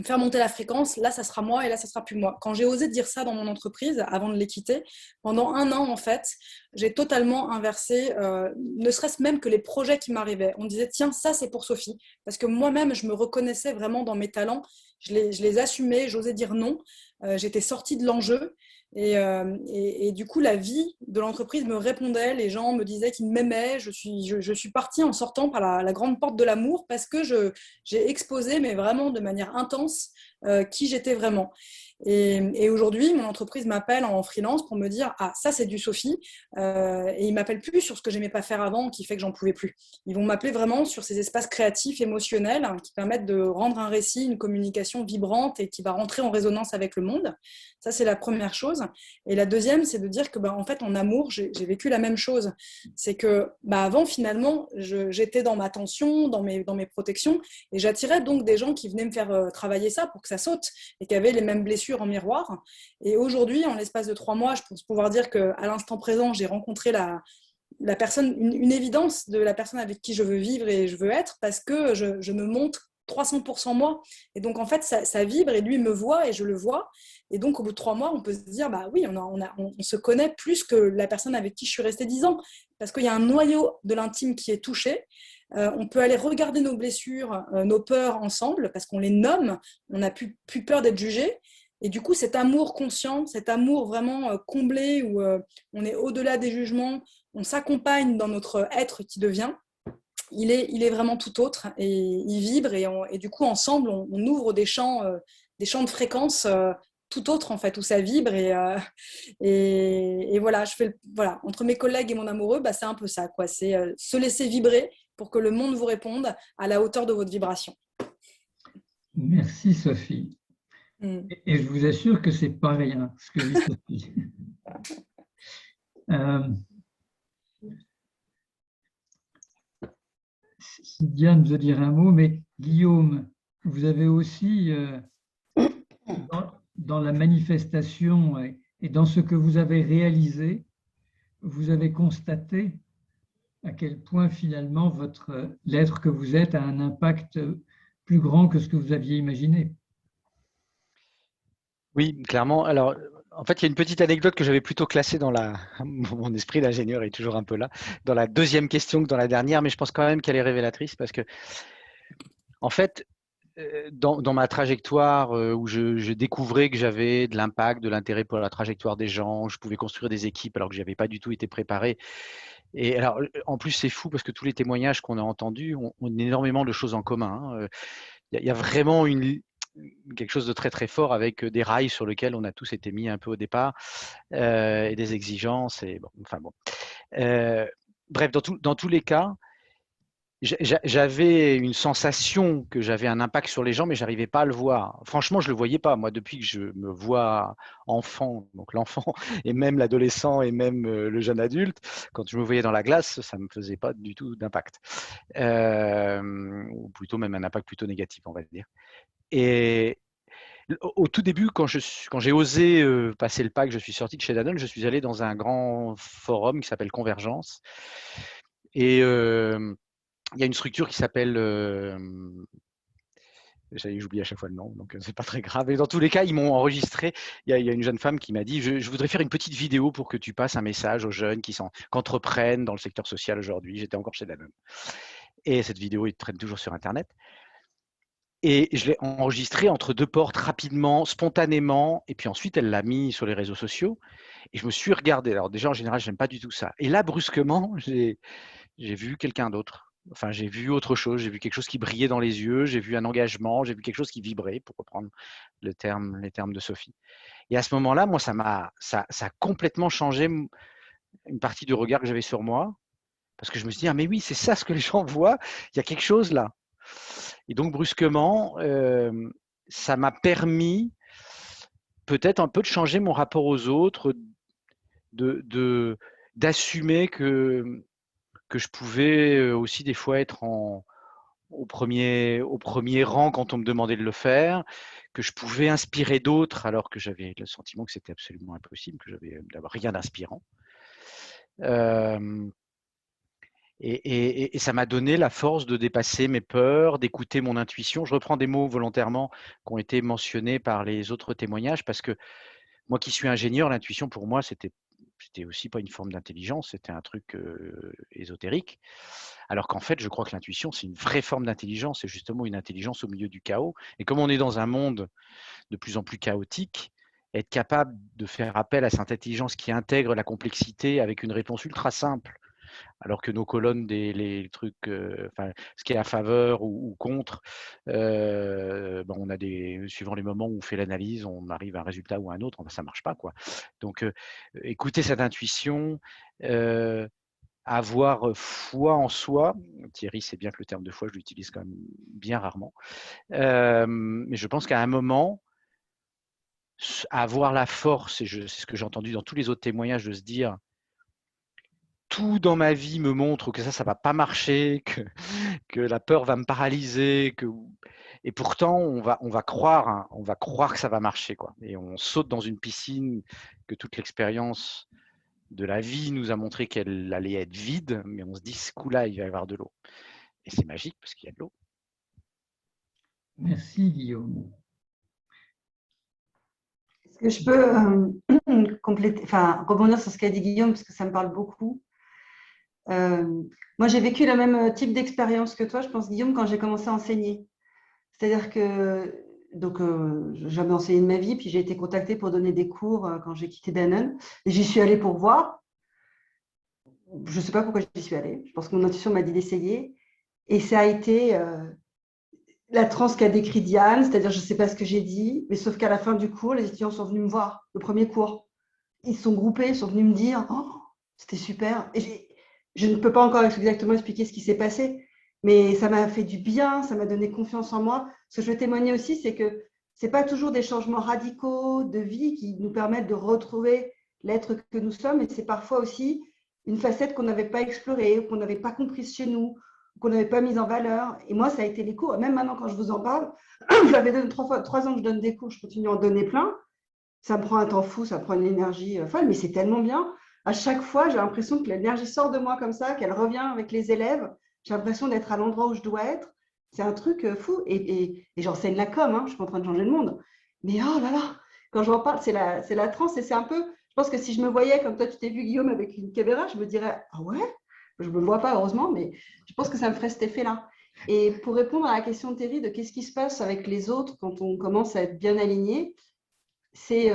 faire monter la fréquence. Là, ça sera moi et là, ça sera plus moi. Quand j'ai osé dire ça dans mon entreprise, avant de les quitter, pendant 1 an, en fait, j'ai totalement inversé, ne serait-ce même que les projets qui m'arrivaient. On disait, tiens, ça, c'est pour Sophie. Parce que moi-même, je me reconnaissais vraiment dans mes talents. Je les assumais, j'osais dire non. J'étais sortie de l'enjeu. Et du coup, la vie de l'entreprise me répondait, les gens me disaient qu'ils m'aimaient. Je suis partie en sortant par la grande porte de l'amour parce que j'ai exposé, mais vraiment de manière intense, qui j'étais vraiment. Et aujourd'hui, mon entreprise m'appelle en freelance pour me dire « Ah, ça, c'est du Sophie ». Et ils ne m'appellent plus sur ce que je n'aimais pas faire avant, qui fait que j'en pouvais plus. Ils vont m'appeler vraiment sur ces espaces créatifs, émotionnels, hein, qui permettent de rendre un récit, une communication vibrante et qui va rentrer en résonance avec le monde. Ça, c'est la première chose. Et la deuxième, c'est de dire que, en fait, en amour, j'ai vécu la même chose. C'est que, avant, finalement, j'étais dans ma tension, dans mes protections, et j'attirais donc des gens qui venaient me faire travailler ça pour que ça saute, et qui avaient les mêmes blessures en miroir. Et aujourd'hui, en l'espace de 3 mois, je pense pouvoir dire qu'à l'instant présent, j'ai rencontré la personne, une évidence de la personne avec qui je veux vivre et je veux être, parce que je me montre 300% moi. Et donc, en fait, ça vibre et lui me voit et je le vois. Et donc, au bout de 3 mois, on peut se dire, oui, on se connaît plus que la personne avec qui je suis restée 10 ans. Parce qu'il y a un noyau de l'intime qui est touché. On peut aller regarder nos blessures, nos peurs ensemble, parce qu'on les nomme. On n'a plus peur d'être jugé. Et du coup, cet amour conscient, cet amour vraiment comblé, où on est au-delà des jugements, on s'accompagne dans notre être qui devient, il est vraiment tout autre et il vibre et du coup, ensemble, on ouvre des champs de fréquences tout autres, en fait, où ça vibre et voilà, voilà, entre mes collègues et mon amoureux, c'est un peu ça, quoi. C'est se laisser vibrer pour que le monde vous réponde à la hauteur de votre vibration. Merci Sophie. Et je vous assure que c'est pas rien ce que dit Sophie. Si Diane veut dire un mot, mais Guillaume, vous avez aussi, dans la manifestation et dans ce que vous avez réalisé, vous avez constaté à quel point finalement l'être que vous êtes a un impact plus grand que ce que vous aviez imaginé. Oui, clairement. Alors, en fait, il y a une petite anecdote que j'avais plutôt classée dans mon esprit d'ingénieur est toujours un peu là, dans la deuxième question que dans la dernière, mais je pense quand même qu'elle est révélatrice parce que, en fait, dans ma trajectoire où je découvrais que j'avais de l'impact, de l'intérêt pour la trajectoire des gens, je pouvais construire des équipes alors que je n'avais pas du tout été préparé. Et alors, en plus, c'est fou parce que tous les témoignages qu'on a entendus ont énormément de choses en commun. Il y a vraiment quelque chose de très très fort avec des rails sur lesquels on a tous été mis un peu au départ et des exigences. Et bon, enfin bon. Bref, dans tous les cas, j'avais une sensation que j'avais un impact sur les gens, mais je n'arrivais pas à le voir. Franchement, je ne le voyais pas. Moi, depuis que je me vois enfant, donc l'enfant, et même l'adolescent, et même le jeune adulte, quand je me voyais dans la glace, ça ne me faisait pas du tout d'impact. Ou plutôt même un impact plutôt négatif, on va dire. Et au tout début, quand j'ai osé passer le pas, que je suis sorti de chez Danone, je suis allé dans un grand forum qui s'appelle Convergence. Et il y a une structure qui s'appelle, j'oublie à chaque fois le nom, donc c'est pas très grave. Et dans tous les cas, ils m'ont enregistré. Il y a une jeune femme qui m'a dit je voudrais faire une petite vidéo pour que tu passes un message aux jeunes qui entreprennent dans le secteur social aujourd'hui. J'étais encore chez Danone. Et cette vidéo, elle traîne toujours sur Internet. Et je l'ai enregistrée entre deux portes rapidement, spontanément. Et puis ensuite, elle l'a mis sur les réseaux sociaux. Et je me suis regardé. Alors déjà, en général, je n'aime pas du tout ça. Et là, brusquement, j'ai vu quelqu'un d'autre. Enfin, j'ai vu autre chose. J'ai vu quelque chose qui brillait dans les yeux. J'ai vu un engagement. J'ai vu quelque chose qui vibrait, pour reprendre les termes de Sophie. Et à ce moment-là, moi, ça a complètement changé une partie du regard que j'avais sur moi. Parce que je me suis dit, ah, mais oui, c'est ça ce que les gens voient. Il y a quelque chose là. Et donc, brusquement, ça m'a permis peut-être un peu de changer mon rapport aux autres, d'assumer que je pouvais aussi des fois être au premier rang quand on me demandait de le faire, que je pouvais inspirer d'autres alors que j'avais le sentiment que c'était absolument impossible, que j'avais d'avoir rien d'inspirant. Et ça m'a donné la force de dépasser mes peurs, d'écouter mon intuition. Je reprends des mots volontairement qui ont été mentionnés par les autres témoignages parce que moi qui suis ingénieur, l'intuition pour moi, c'était aussi pas une forme d'intelligence, c'était un truc ésotérique. Alors qu'en fait, je crois que l'intuition, c'est une vraie forme d'intelligence, c'est justement une intelligence au milieu du chaos. Et comme on est dans un monde de plus en plus chaotique, être capable de faire appel à cette intelligence qui intègre la complexité avec une réponse ultra simple, alors que nos colonnes, les trucs, ce qui est à faveur ou contre, on a suivant les moments où on fait l'analyse, on arrive à un résultat ou à un autre, ça ne marche pas, quoi. Donc, écouter cette intuition, avoir foi en soi. Thierry sait bien que le terme de foi, je l'utilise quand même bien rarement. Mais je pense qu'à un moment, avoir la force, et c'est ce que j'ai entendu dans tous les autres témoignages, de se dire tout dans ma vie me montre que ça va pas marcher, que la peur va me paralyser, et pourtant on va croire que ça va marcher, quoi. Et on saute dans une piscine que toute l'expérience de la vie nous a montré qu'elle allait être vide, mais on se dit ce coup-là il va y avoir de l'eau. Et c'est magique parce qu'il y a de l'eau. Merci Guillaume. Est-ce que je peux rebondir sur ce qu'a dit Guillaume parce que ça me parle beaucoup. Moi, j'ai vécu le même type d'expérience que toi, je pense, Guillaume, quand j'ai commencé à enseigner. C'est-à-dire que j'ai jamais enseigné de ma vie, puis j'ai été contactée pour donner des cours quand j'ai quitté Danone. Et j'y suis allée pour voir. Je ne sais pas pourquoi j'y suis allée. Je pense que mon intuition m'a dit d'essayer. Et ça a été la transe qu'a décrit Diane, c'est-à-dire je ne sais pas ce que j'ai dit, mais sauf qu'à la fin du cours, les étudiants sont venus me voir, le premier cours. Ils se sont groupés, ils sont venus me dire « Oh, c'était super ». Et je ne peux pas encore exactement expliquer ce qui s'est passé, mais ça m'a fait du bien, ça m'a donné confiance en moi. Ce que je veux témoigner aussi, c'est que ce n'est pas toujours des changements radicaux de vie qui nous permettent de retrouver l'être que nous sommes, et c'est parfois aussi une facette qu'on n'avait pas explorée, qu'on n'avait pas comprise chez nous, qu'on n'avait pas mise en valeur. Et moi, ça a été les cours. Même maintenant, quand je vous en parle, ça fait 3 ans que je donne des cours, je continue à en donner plein. Ça me prend un temps fou, ça prend une énergie folle, mais c'est tellement bien. À chaque fois, j'ai l'impression que l'énergie sort de moi comme ça, qu'elle revient avec les élèves. J'ai l'impression d'être à l'endroit où je dois être. C'est un truc fou. Et j'enseigne la com, hein, je ne suis pas en train de changer le monde. Mais oh là là, quand je m'en parle, c'est la transe. Et c'est un peu, je pense que si je me voyais comme toi, tu t'es vu, Guillaume, avec une caméra, je me dirais, ah ouais, je ne me vois pas, heureusement, mais je pense que ça me ferait cet effet-là. Et pour répondre à la question de Thierry de qu'est-ce qui se passe avec les autres quand on commence à être bien aligné, c'est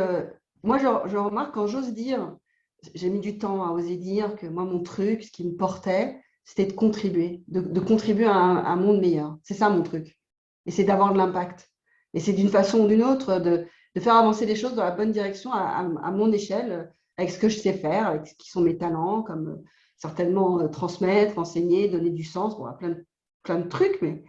moi je remarque quand j'ose dire, j'ai mis du temps à oser dire que moi mon truc, ce qui me portait, c'était de contribuer, de contribuer à un monde meilleur. C'est ça mon truc. Et c'est d'avoir de l'impact. Et c'est d'une façon ou d'une autre de faire avancer les choses dans la bonne direction à mon échelle, avec ce que je sais faire, avec ce qui sont mes talents, comme certainement transmettre, enseigner, donner du sens, bon, plein de trucs, mais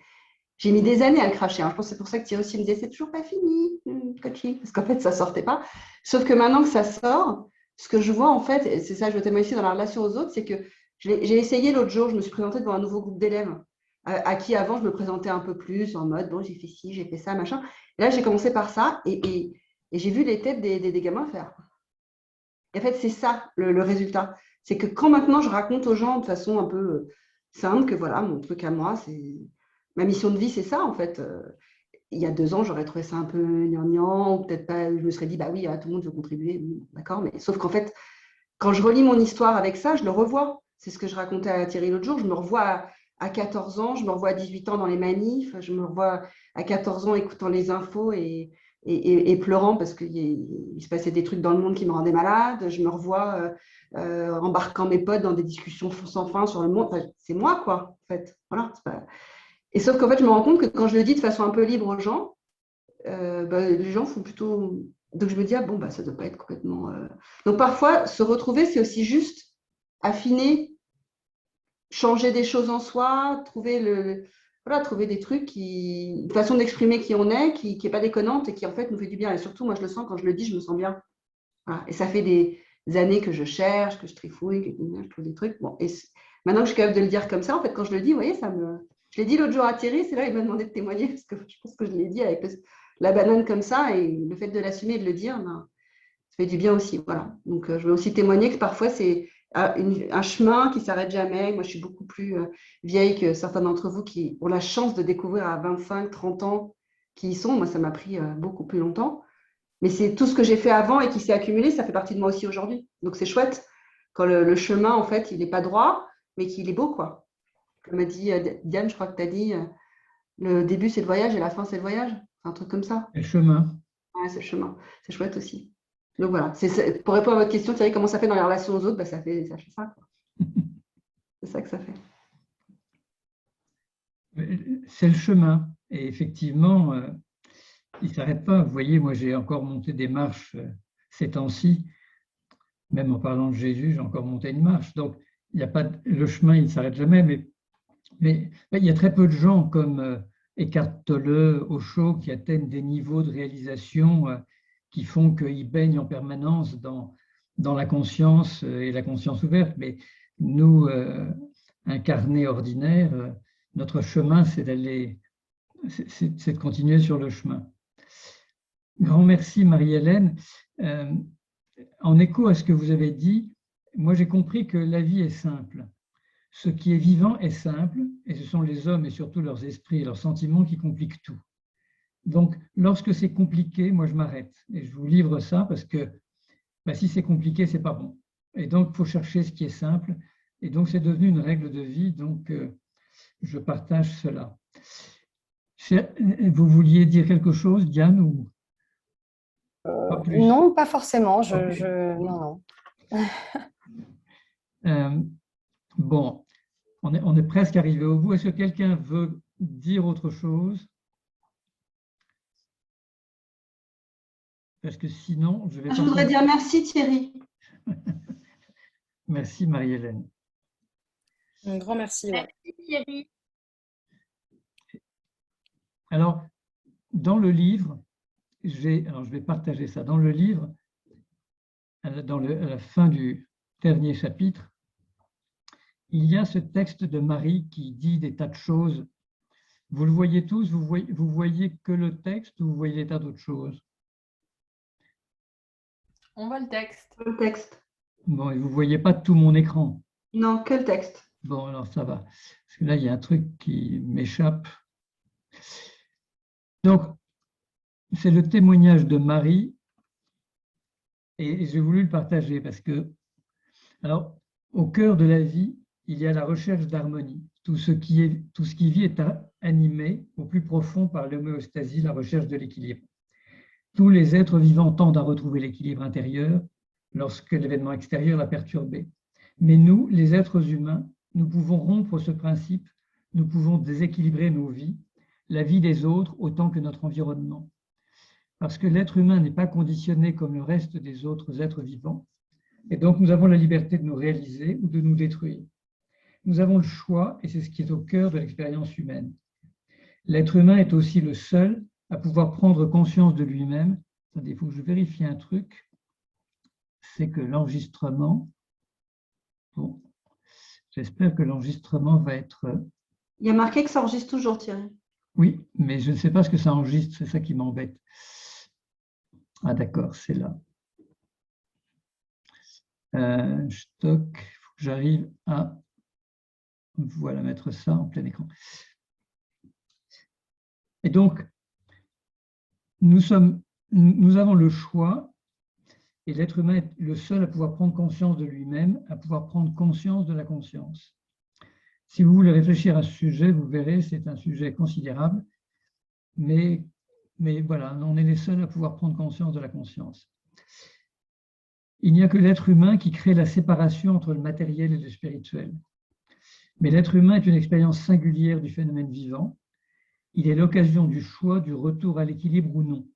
j'ai mis des années à le cracher. Hein. Je pense que c'est pour ça que Thierry aussi me disait, c'est toujours pas fini, coaching, parce qu'en fait, ça sortait pas. Sauf que maintenant que ça sort, ce que je vois, en fait, et c'est ça que je veux témoigner ici dans la relation aux autres, c'est que j'ai essayé l'autre jour, je me suis présentée devant un nouveau groupe d'élèves à qui avant, je me présentais un peu plus en mode, bon, j'ai fait ci, j'ai fait ça, machin. Et là, j'ai commencé par ça et j'ai vu les têtes des gamins faire. Et en fait, c'est ça le résultat. C'est que quand maintenant, je raconte aux gens de façon un peu simple que voilà, mon truc à moi, c'est ma mission de vie, c'est ça, en fait. Il y a 2 ans, j'aurais trouvé ça un peu gnangnan, ou peut-être pas, je me serais dit, bah oui, tout le monde veut contribuer, oui, d'accord, mais sauf qu'en fait, quand je relis mon histoire avec ça, je le revois. C'est ce que je racontais à Thierry l'autre jour, je me revois à 14 ans, je me revois à 18 ans dans les manifs, je me revois à 14 ans écoutant les infos et pleurant parce qu'il se passait des trucs dans le monde qui me rendaient malade, je me revois embarquant mes potes dans des discussions sans fin sur le monde, enfin, c'est moi, quoi, en fait. Voilà, c'est pas... Et sauf qu'en fait, je me rends compte que quand je le dis de façon un peu libre aux gens, les gens font plutôt. Donc je me dis, ah bon, bah, ça ne doit pas être complètement. Donc parfois, se retrouver, c'est aussi juste affiner, changer des choses en soi, trouver des trucs, une façon d'exprimer qui on est, qui n'est pas déconnante et qui en fait nous fait du bien. Et surtout, moi, je le sens quand je le dis, je me sens bien. Voilà. Et ça fait des années que je cherche, que je trifouille, que je trouve des trucs. Bon, et maintenant que je suis capable de le dire comme ça, en fait, quand je le dis, vous voyez, je l'ai dit l'autre jour à Thierry, c'est là il m'a demandé de témoigner, parce que je pense que je l'ai dit avec la banane comme ça, et le fait de l'assumer et de le dire, ben, ça fait du bien aussi. Voilà. Donc, je veux aussi témoigner que parfois, c'est un chemin qui ne s'arrête jamais. Moi, je suis beaucoup plus vieille que certains d'entre vous qui ont la chance de découvrir à 25, 30 ans qui y sont. Moi, ça m'a pris beaucoup plus longtemps. Mais c'est tout ce que j'ai fait avant et qui s'est accumulé, ça fait partie de moi aussi aujourd'hui. Donc, c'est chouette quand le chemin, en fait, il n'est pas droit, mais qu'il est beau, quoi. Comme a dit Diane, je crois que tu as dit, le début, c'est le voyage et la fin, c'est le voyage. Un truc comme ça. Le chemin. Ouais, c'est le chemin. C'est chouette aussi. Donc voilà, pour répondre à votre question, Thierry, comment ça fait dans les relations aux autres, bah, ça fait ça. C'est ça que ça fait. C'est le chemin. Et effectivement, il ne s'arrête pas. Vous voyez, moi, j'ai encore monté des marches ces temps-ci. Même en parlant de Jésus, j'ai encore monté une marche. Donc, il y a pas le chemin, il ne s'arrête jamais. Mais il y a très peu de gens comme Eckhart Tolle, Osho, qui atteignent des niveaux de réalisation qui font qu'ils baignent en permanence dans la conscience et la conscience ouverte. Mais nous, incarnés ordinaires, notre chemin, c'est de continuer sur le chemin. Grand merci, Marie-Hélène. En écho à ce que vous avez dit, moi j'ai compris que la vie est simple. Ce qui est vivant est simple, et ce sont les hommes et surtout leurs esprits et leurs sentiments qui compliquent tout. Donc, lorsque c'est compliqué, moi je m'arrête et je vous livre ça parce que si c'est compliqué, c'est pas bon. Et donc, il faut chercher ce qui est simple. Et donc, c'est devenu une règle de vie. Donc, je partage cela. Vous vouliez dire quelque chose, Diane, ou pas plus? Non, pas forcément. Okay. Non. Bon, on est presque arrivé au bout. Est-ce que quelqu'un veut dire autre chose? Parce que sinon, je vais... Je voudrais dire merci Thierry. Merci Marie-Hélène. Un grand merci. Ouais. Merci Thierry. Alors, dans le livre, je vais partager ça. Dans le livre, à la fin du dernier chapitre, il y a ce texte de Marie qui dit des tas de choses. Vous le voyez tous, vous voyez que le texte ou vous voyez des tas d'autres choses? On voit le texte. Le texte. Bon, et vous ne voyez pas tout mon écran? Non, que le texte. Bon, alors ça va. Parce que là, il y a un truc qui m'échappe. Donc, c'est le témoignage de Marie et j'ai voulu le partager parce que, alors, au cœur de la vie, il y a la recherche d'harmonie. Tout ce qui vit est animé au plus profond par l'homéostasie, la recherche de l'équilibre. Tous les êtres vivants tendent à retrouver l'équilibre intérieur lorsque l'événement extérieur l'a perturbé. Mais nous, les êtres humains, nous pouvons rompre ce principe, nous pouvons déséquilibrer nos vies, la vie des autres autant que notre environnement. Parce que l'être humain n'est pas conditionné comme le reste des autres êtres vivants, et donc nous avons la liberté de nous réaliser ou de nous détruire. Nous avons le choix, et c'est ce qui est au cœur de l'expérience humaine. L'être humain est aussi le seul à pouvoir prendre conscience de lui-même. Attendez, il faut que je vérifie un truc, c'est que l'enregistrement, bon, j'espère que l'enregistrement va être... Il y a marqué que ça enregistre toujours, Thierry. Oui, mais je ne sais pas ce que ça enregistre, c'est ça qui m'embête. Ah d'accord, c'est là. Stock, il faut que j'arrive à voilà, mettre ça en plein écran. Et donc, nous avons le choix, et l'être humain est le seul à pouvoir prendre conscience de lui-même, à pouvoir prendre conscience de la conscience. Si vous voulez réfléchir à ce sujet, vous verrez, c'est un sujet considérable, mais voilà, on est les seuls à pouvoir prendre conscience de la conscience. Il n'y a que l'être humain qui crée la séparation entre le matériel et le spirituel. Mais l'être humain est une expérience singulière du phénomène vivant. Il est l'occasion du choix, du retour à l'équilibre ou non.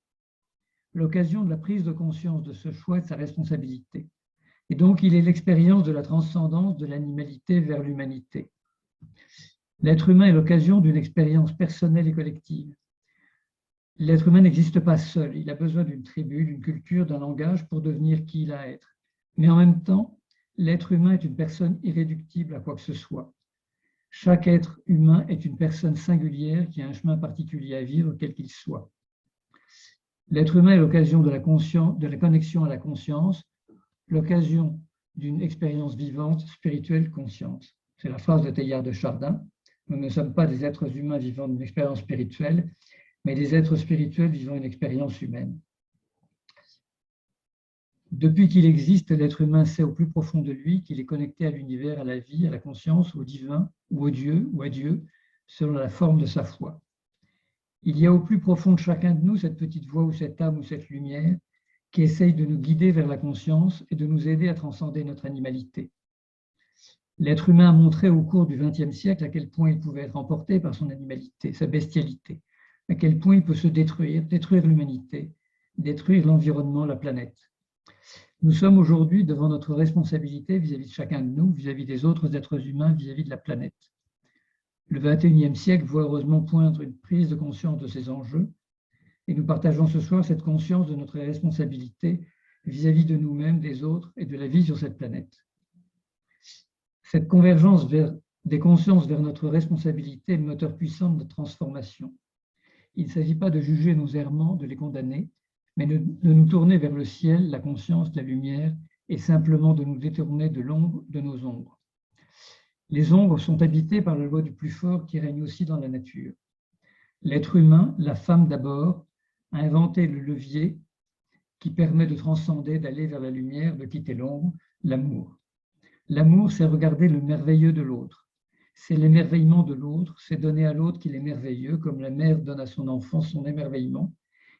L'occasion de la prise de conscience de ce choix et de sa responsabilité. Et donc, il est l'expérience de la transcendance de l'animalité vers l'humanité. L'être humain est l'occasion d'une expérience personnelle et collective. L'être humain n'existe pas seul, il a besoin d'une tribu, d'une culture, d'un langage pour devenir qui il a à être. Mais en même temps, l'être humain est une personne irréductible à quoi que ce soit. Chaque être humain est une personne singulière qui a un chemin particulier à vivre, quel qu'il soit. L'être humain est l'occasion de la connexion à la conscience, l'occasion d'une expérience vivante, spirituelle, consciente. C'est la phrase de Teilhard de Chardin. Nous ne sommes pas des êtres humains vivant une expérience spirituelle, mais des êtres spirituels vivant une expérience humaine. Depuis qu'il existe, l'être humain sait au plus profond de lui qu'il est connecté à l'univers, à la vie, à la conscience, au divin, ou au Dieu, ou à Dieu, selon la forme de sa foi. Il y a au plus profond de chacun de nous cette petite voix ou cette âme ou cette lumière qui essaye de nous guider vers la conscience et de nous aider à transcender notre animalité. L'être humain a montré au cours du XXe siècle à quel point il pouvait être emporté par son animalité, sa bestialité, à quel point il peut se détruire l'humanité, détruire l'environnement, la planète. Nous sommes aujourd'hui devant notre responsabilité vis-à-vis de chacun de nous, vis-à-vis des autres êtres humains, vis-à-vis de la planète. Le XXIe siècle voit heureusement poindre une prise de conscience de ces enjeux et nous partageons ce soir cette conscience de notre responsabilité vis-à-vis de nous-mêmes, des autres et de la vie sur cette planète. Cette convergence des consciences vers notre responsabilité est le moteur puissant de notre transformation. Il ne s'agit pas de juger nos errements, de les condamner, mais de nous tourner vers le ciel, la conscience, la lumière, et simplement de nous détourner de l'ombre de nos ombres. Les ombres sont habitées par la loi du plus fort qui règne aussi dans la nature. L'être humain, la femme d'abord, a inventé le levier qui permet de transcender, d'aller vers la lumière, de quitter l'ombre, l'amour. L'amour, c'est regarder le merveilleux de l'autre. C'est l'émerveillement de l'autre, c'est donner à l'autre qu'il est merveilleux, comme la mère donne à son enfant son émerveillement,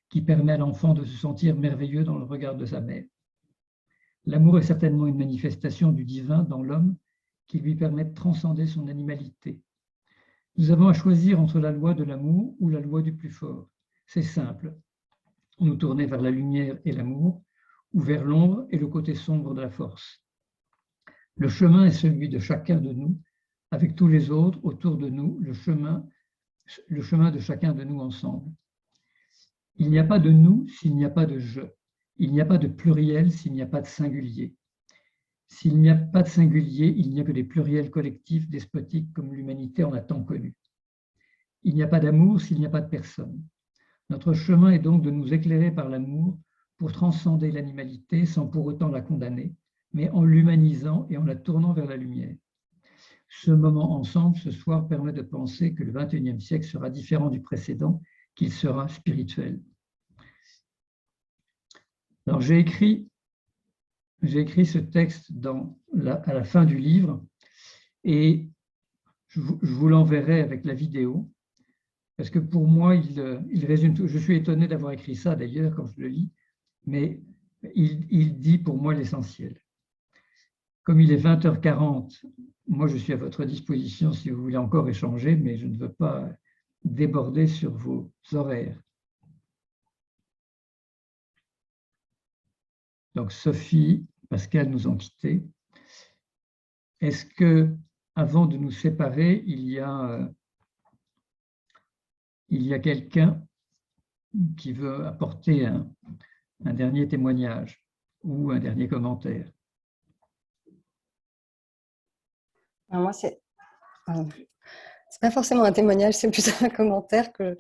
qui permet à l'enfant de se sentir merveilleux dans le regard de sa mère. L'amour est certainement une manifestation du divin dans l'homme qui lui permet de transcender son animalité. Nous avons à choisir entre la loi de l'amour ou la loi du plus fort. C'est simple. Nous tourner vers la lumière et l'amour, ou vers l'ombre et le côté sombre de la force. Le chemin est celui de chacun de nous, avec tous les autres autour de nous, le chemin de chacun de nous ensemble. Il n'y a pas de nous s'il n'y a pas de je. Il n'y a pas de pluriel s'il n'y a pas de singulier. S'il n'y a pas de singulier, il n'y a que des pluriels collectifs despotiques comme l'humanité en a tant connu. Il n'y a pas d'amour s'il n'y a pas de personne. Notre chemin est donc de nous éclairer par l'amour pour transcender l'animalité sans pour autant la condamner, mais en l'humanisant et en la tournant vers la lumière. Ce moment ensemble, ce soir, permet de penser que le XXIe siècle sera différent du précédent, qu'il sera spirituel. Alors, j'ai écrit ce texte à la fin du livre et je vous l'enverrai avec la vidéo parce que pour moi, il résume tout. Je suis étonné d'avoir écrit ça d'ailleurs quand je le lis, mais il dit pour moi l'essentiel. Comme il est 20h40, moi je suis à votre disposition si vous voulez encore échanger, mais je ne veux pas déborder sur vos horaires. Donc Sophie, Pascal nous ont quittés. Est-ce que, avant de nous séparer, il y a quelqu'un qui veut apporter un dernier témoignage ou un dernier commentaire? Alors moi, c'est pas forcément un témoignage, c'est plutôt un commentaire que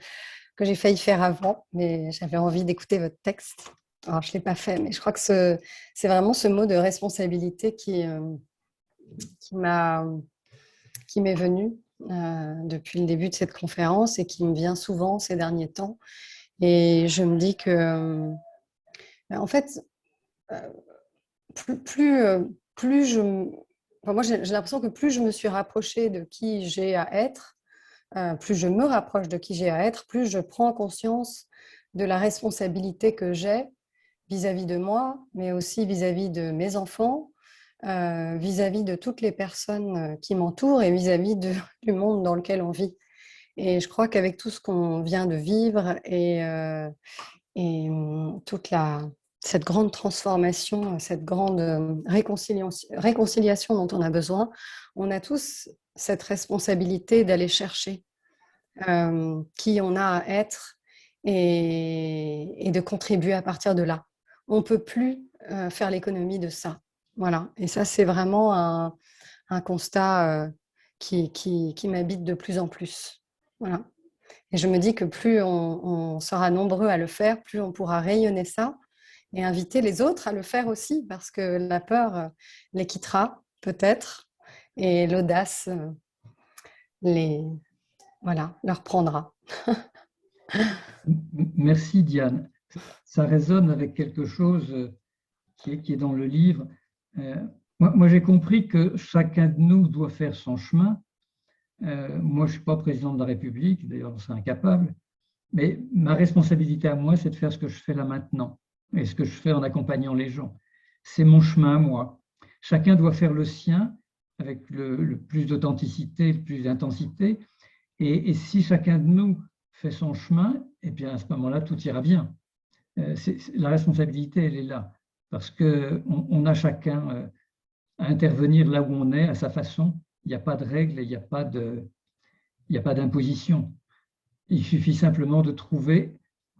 j'ai failli faire avant, mais j'avais envie d'écouter votre texte. Alors, je ne l'ai pas fait, mais je crois que c'est vraiment ce mot de responsabilité qui m'est venu depuis le début de cette conférence et qui me vient souvent ces derniers temps. Et je me dis que, en fait, moi, j'ai l'impression que plus je me suis rapprochée de qui j'ai à être, plus je me rapproche de qui j'ai à être, plus je prends conscience de la responsabilité que j'ai vis-à-vis de moi, mais aussi vis-à-vis de mes enfants, vis-à-vis de toutes les personnes qui m'entourent et vis-à-vis du monde dans lequel on vit. Et je crois qu'avec tout ce qu'on vient de vivre et toute cette grande transformation, cette grande réconciliation dont on a besoin, on a tous cette responsabilité d'aller chercher qui on a à être et de contribuer à partir de là. On ne peut plus faire l'économie de ça. Voilà. Et ça, c'est vraiment un constat qui m'habite de plus en plus. Voilà. Et je me dis que plus on sera nombreux à le faire, plus on pourra rayonner ça et inviter les autres à le faire aussi, parce que la peur les quittera peut-être et l'audace leur prendra. Merci Diane. Ça résonne avec quelque chose qui est dans le livre. Moi j'ai compris que chacun de nous doit faire son chemin. Moi, je ne suis pas président de la République, d'ailleurs, je serais incapable, mais ma responsabilité à moi, c'est de faire ce que je fais là maintenant et ce que je fais en accompagnant les gens. C'est mon chemin à moi. Chacun doit faire le sien avec le plus d'authenticité, le plus d'intensité. Et si chacun de nous fait son chemin, eh bien, à ce moment-là, tout ira bien. La responsabilité, elle est là, parce qu'on a chacun à intervenir là où on est, à sa façon. Il n'y a pas de règle, il n'y a pas d'imposition. Il suffit simplement de trouver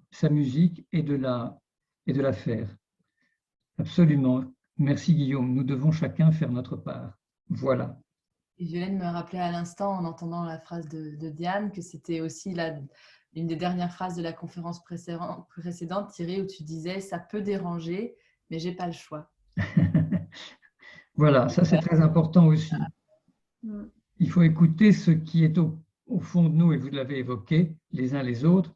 sa musique et de la faire. Absolument. Merci Guillaume. Nous devons chacun faire notre part. Voilà. Et Violaine me rappelait à l'instant, en entendant la phrase de Diane, que c'était aussi une des dernières phrases de la conférence précédente, Thierry, où tu disais « ça peut déranger, mais j'ai pas le choix ». Voilà, ça c'est très important aussi. Il faut écouter ce qui est au fond de nous, et vous l'avez évoqué, les uns les autres,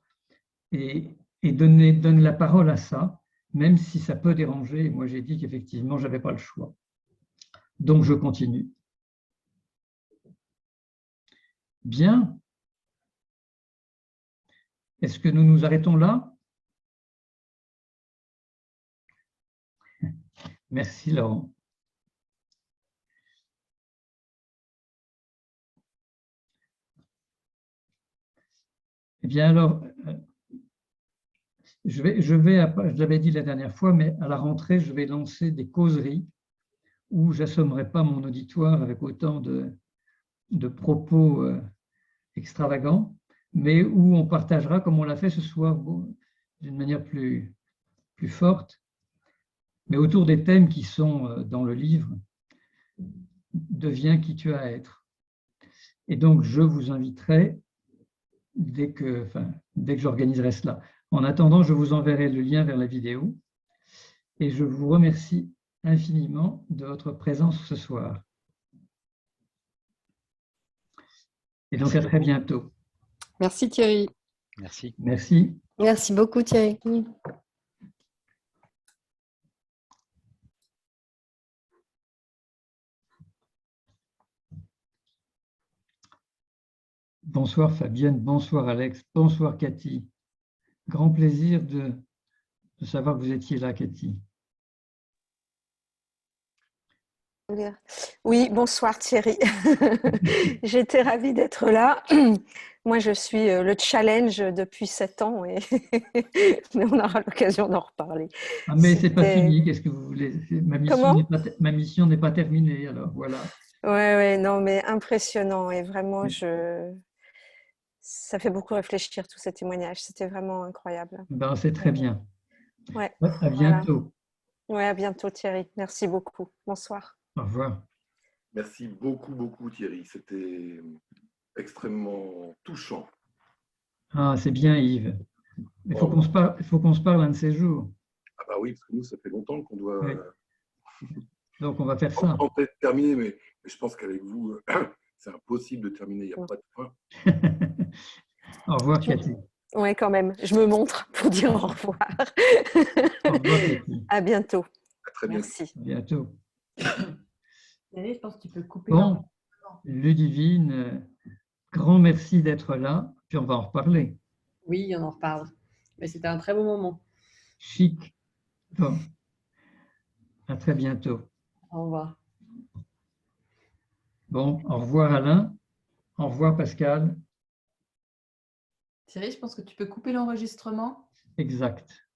et donner la parole à ça, même si ça peut déranger. Moi, j'ai dit qu'effectivement, je n'avais pas le choix. Donc, je continue. Bien. Est-ce que nous nous arrêtons là? Merci, Laurent. bien alors, je l'avais dit la dernière fois, mais à la rentrée, je vais lancer des causeries où j'assommerai pas mon auditoire avec autant de propos extravagants, mais où on partagera, comme on l'a fait ce soir, d'une manière plus forte, mais autour des thèmes qui sont dans le livre, deviens qui tu as à être. Et donc, je vous inviterai dès que j'organiserai cela. En attendant, je vous enverrai le lien vers la vidéo et je vous remercie infiniment de votre présence ce soir. Et donc, à très bientôt. Merci Thierry. Merci. Merci. Merci beaucoup Thierry. Bonsoir Fabienne, bonsoir Alex, bonsoir Cathy. Grand plaisir de savoir que vous étiez là, Cathy. Oui, bonsoir Thierry. J'étais ravie d'être là. Moi, je suis le challenge depuis 7 ans, mais on aura l'occasion d'en reparler. Ah, mais c'est pas fini, qu'est-ce que vous voulez? Ma mission n'est pas terminée, alors voilà. Ouais, non, mais impressionnant et vraiment, ça fait beaucoup réfléchir tous ces témoignages. C'était vraiment incroyable. Ben, c'est très bien. Ouais, à bientôt. Voilà. Ouais, à bientôt Thierry. Merci beaucoup. Bonsoir. Au revoir. Merci beaucoup Thierry. C'était extrêmement touchant. Ah, c'est bien Yves. Il faut qu'on se parle un de ces jours. Ah bah oui, parce que nous, ça fait longtemps qu'on doit... Oui. Donc, on va faire ça. On peut terminer, mais je pense qu'avec vous, c'est impossible de terminer. Il n'y a pas de fin. Au revoir, Cathy. Oui, quand même. Je me montre pour dire au revoir. Au revoir, Cathy. À bientôt. À très bientôt. Merci. À bientôt. Je pense que tu peux couper. Bon, Ludivine, grand merci d'être là. Puis on va en reparler. Oui, on en reparle. Mais c'était un très beau moment. Chic. Bon. À très bientôt. Au revoir. Bon, au revoir Alain. Au revoir Pascal. Thierry, je pense que tu peux couper l'enregistrement. Exact.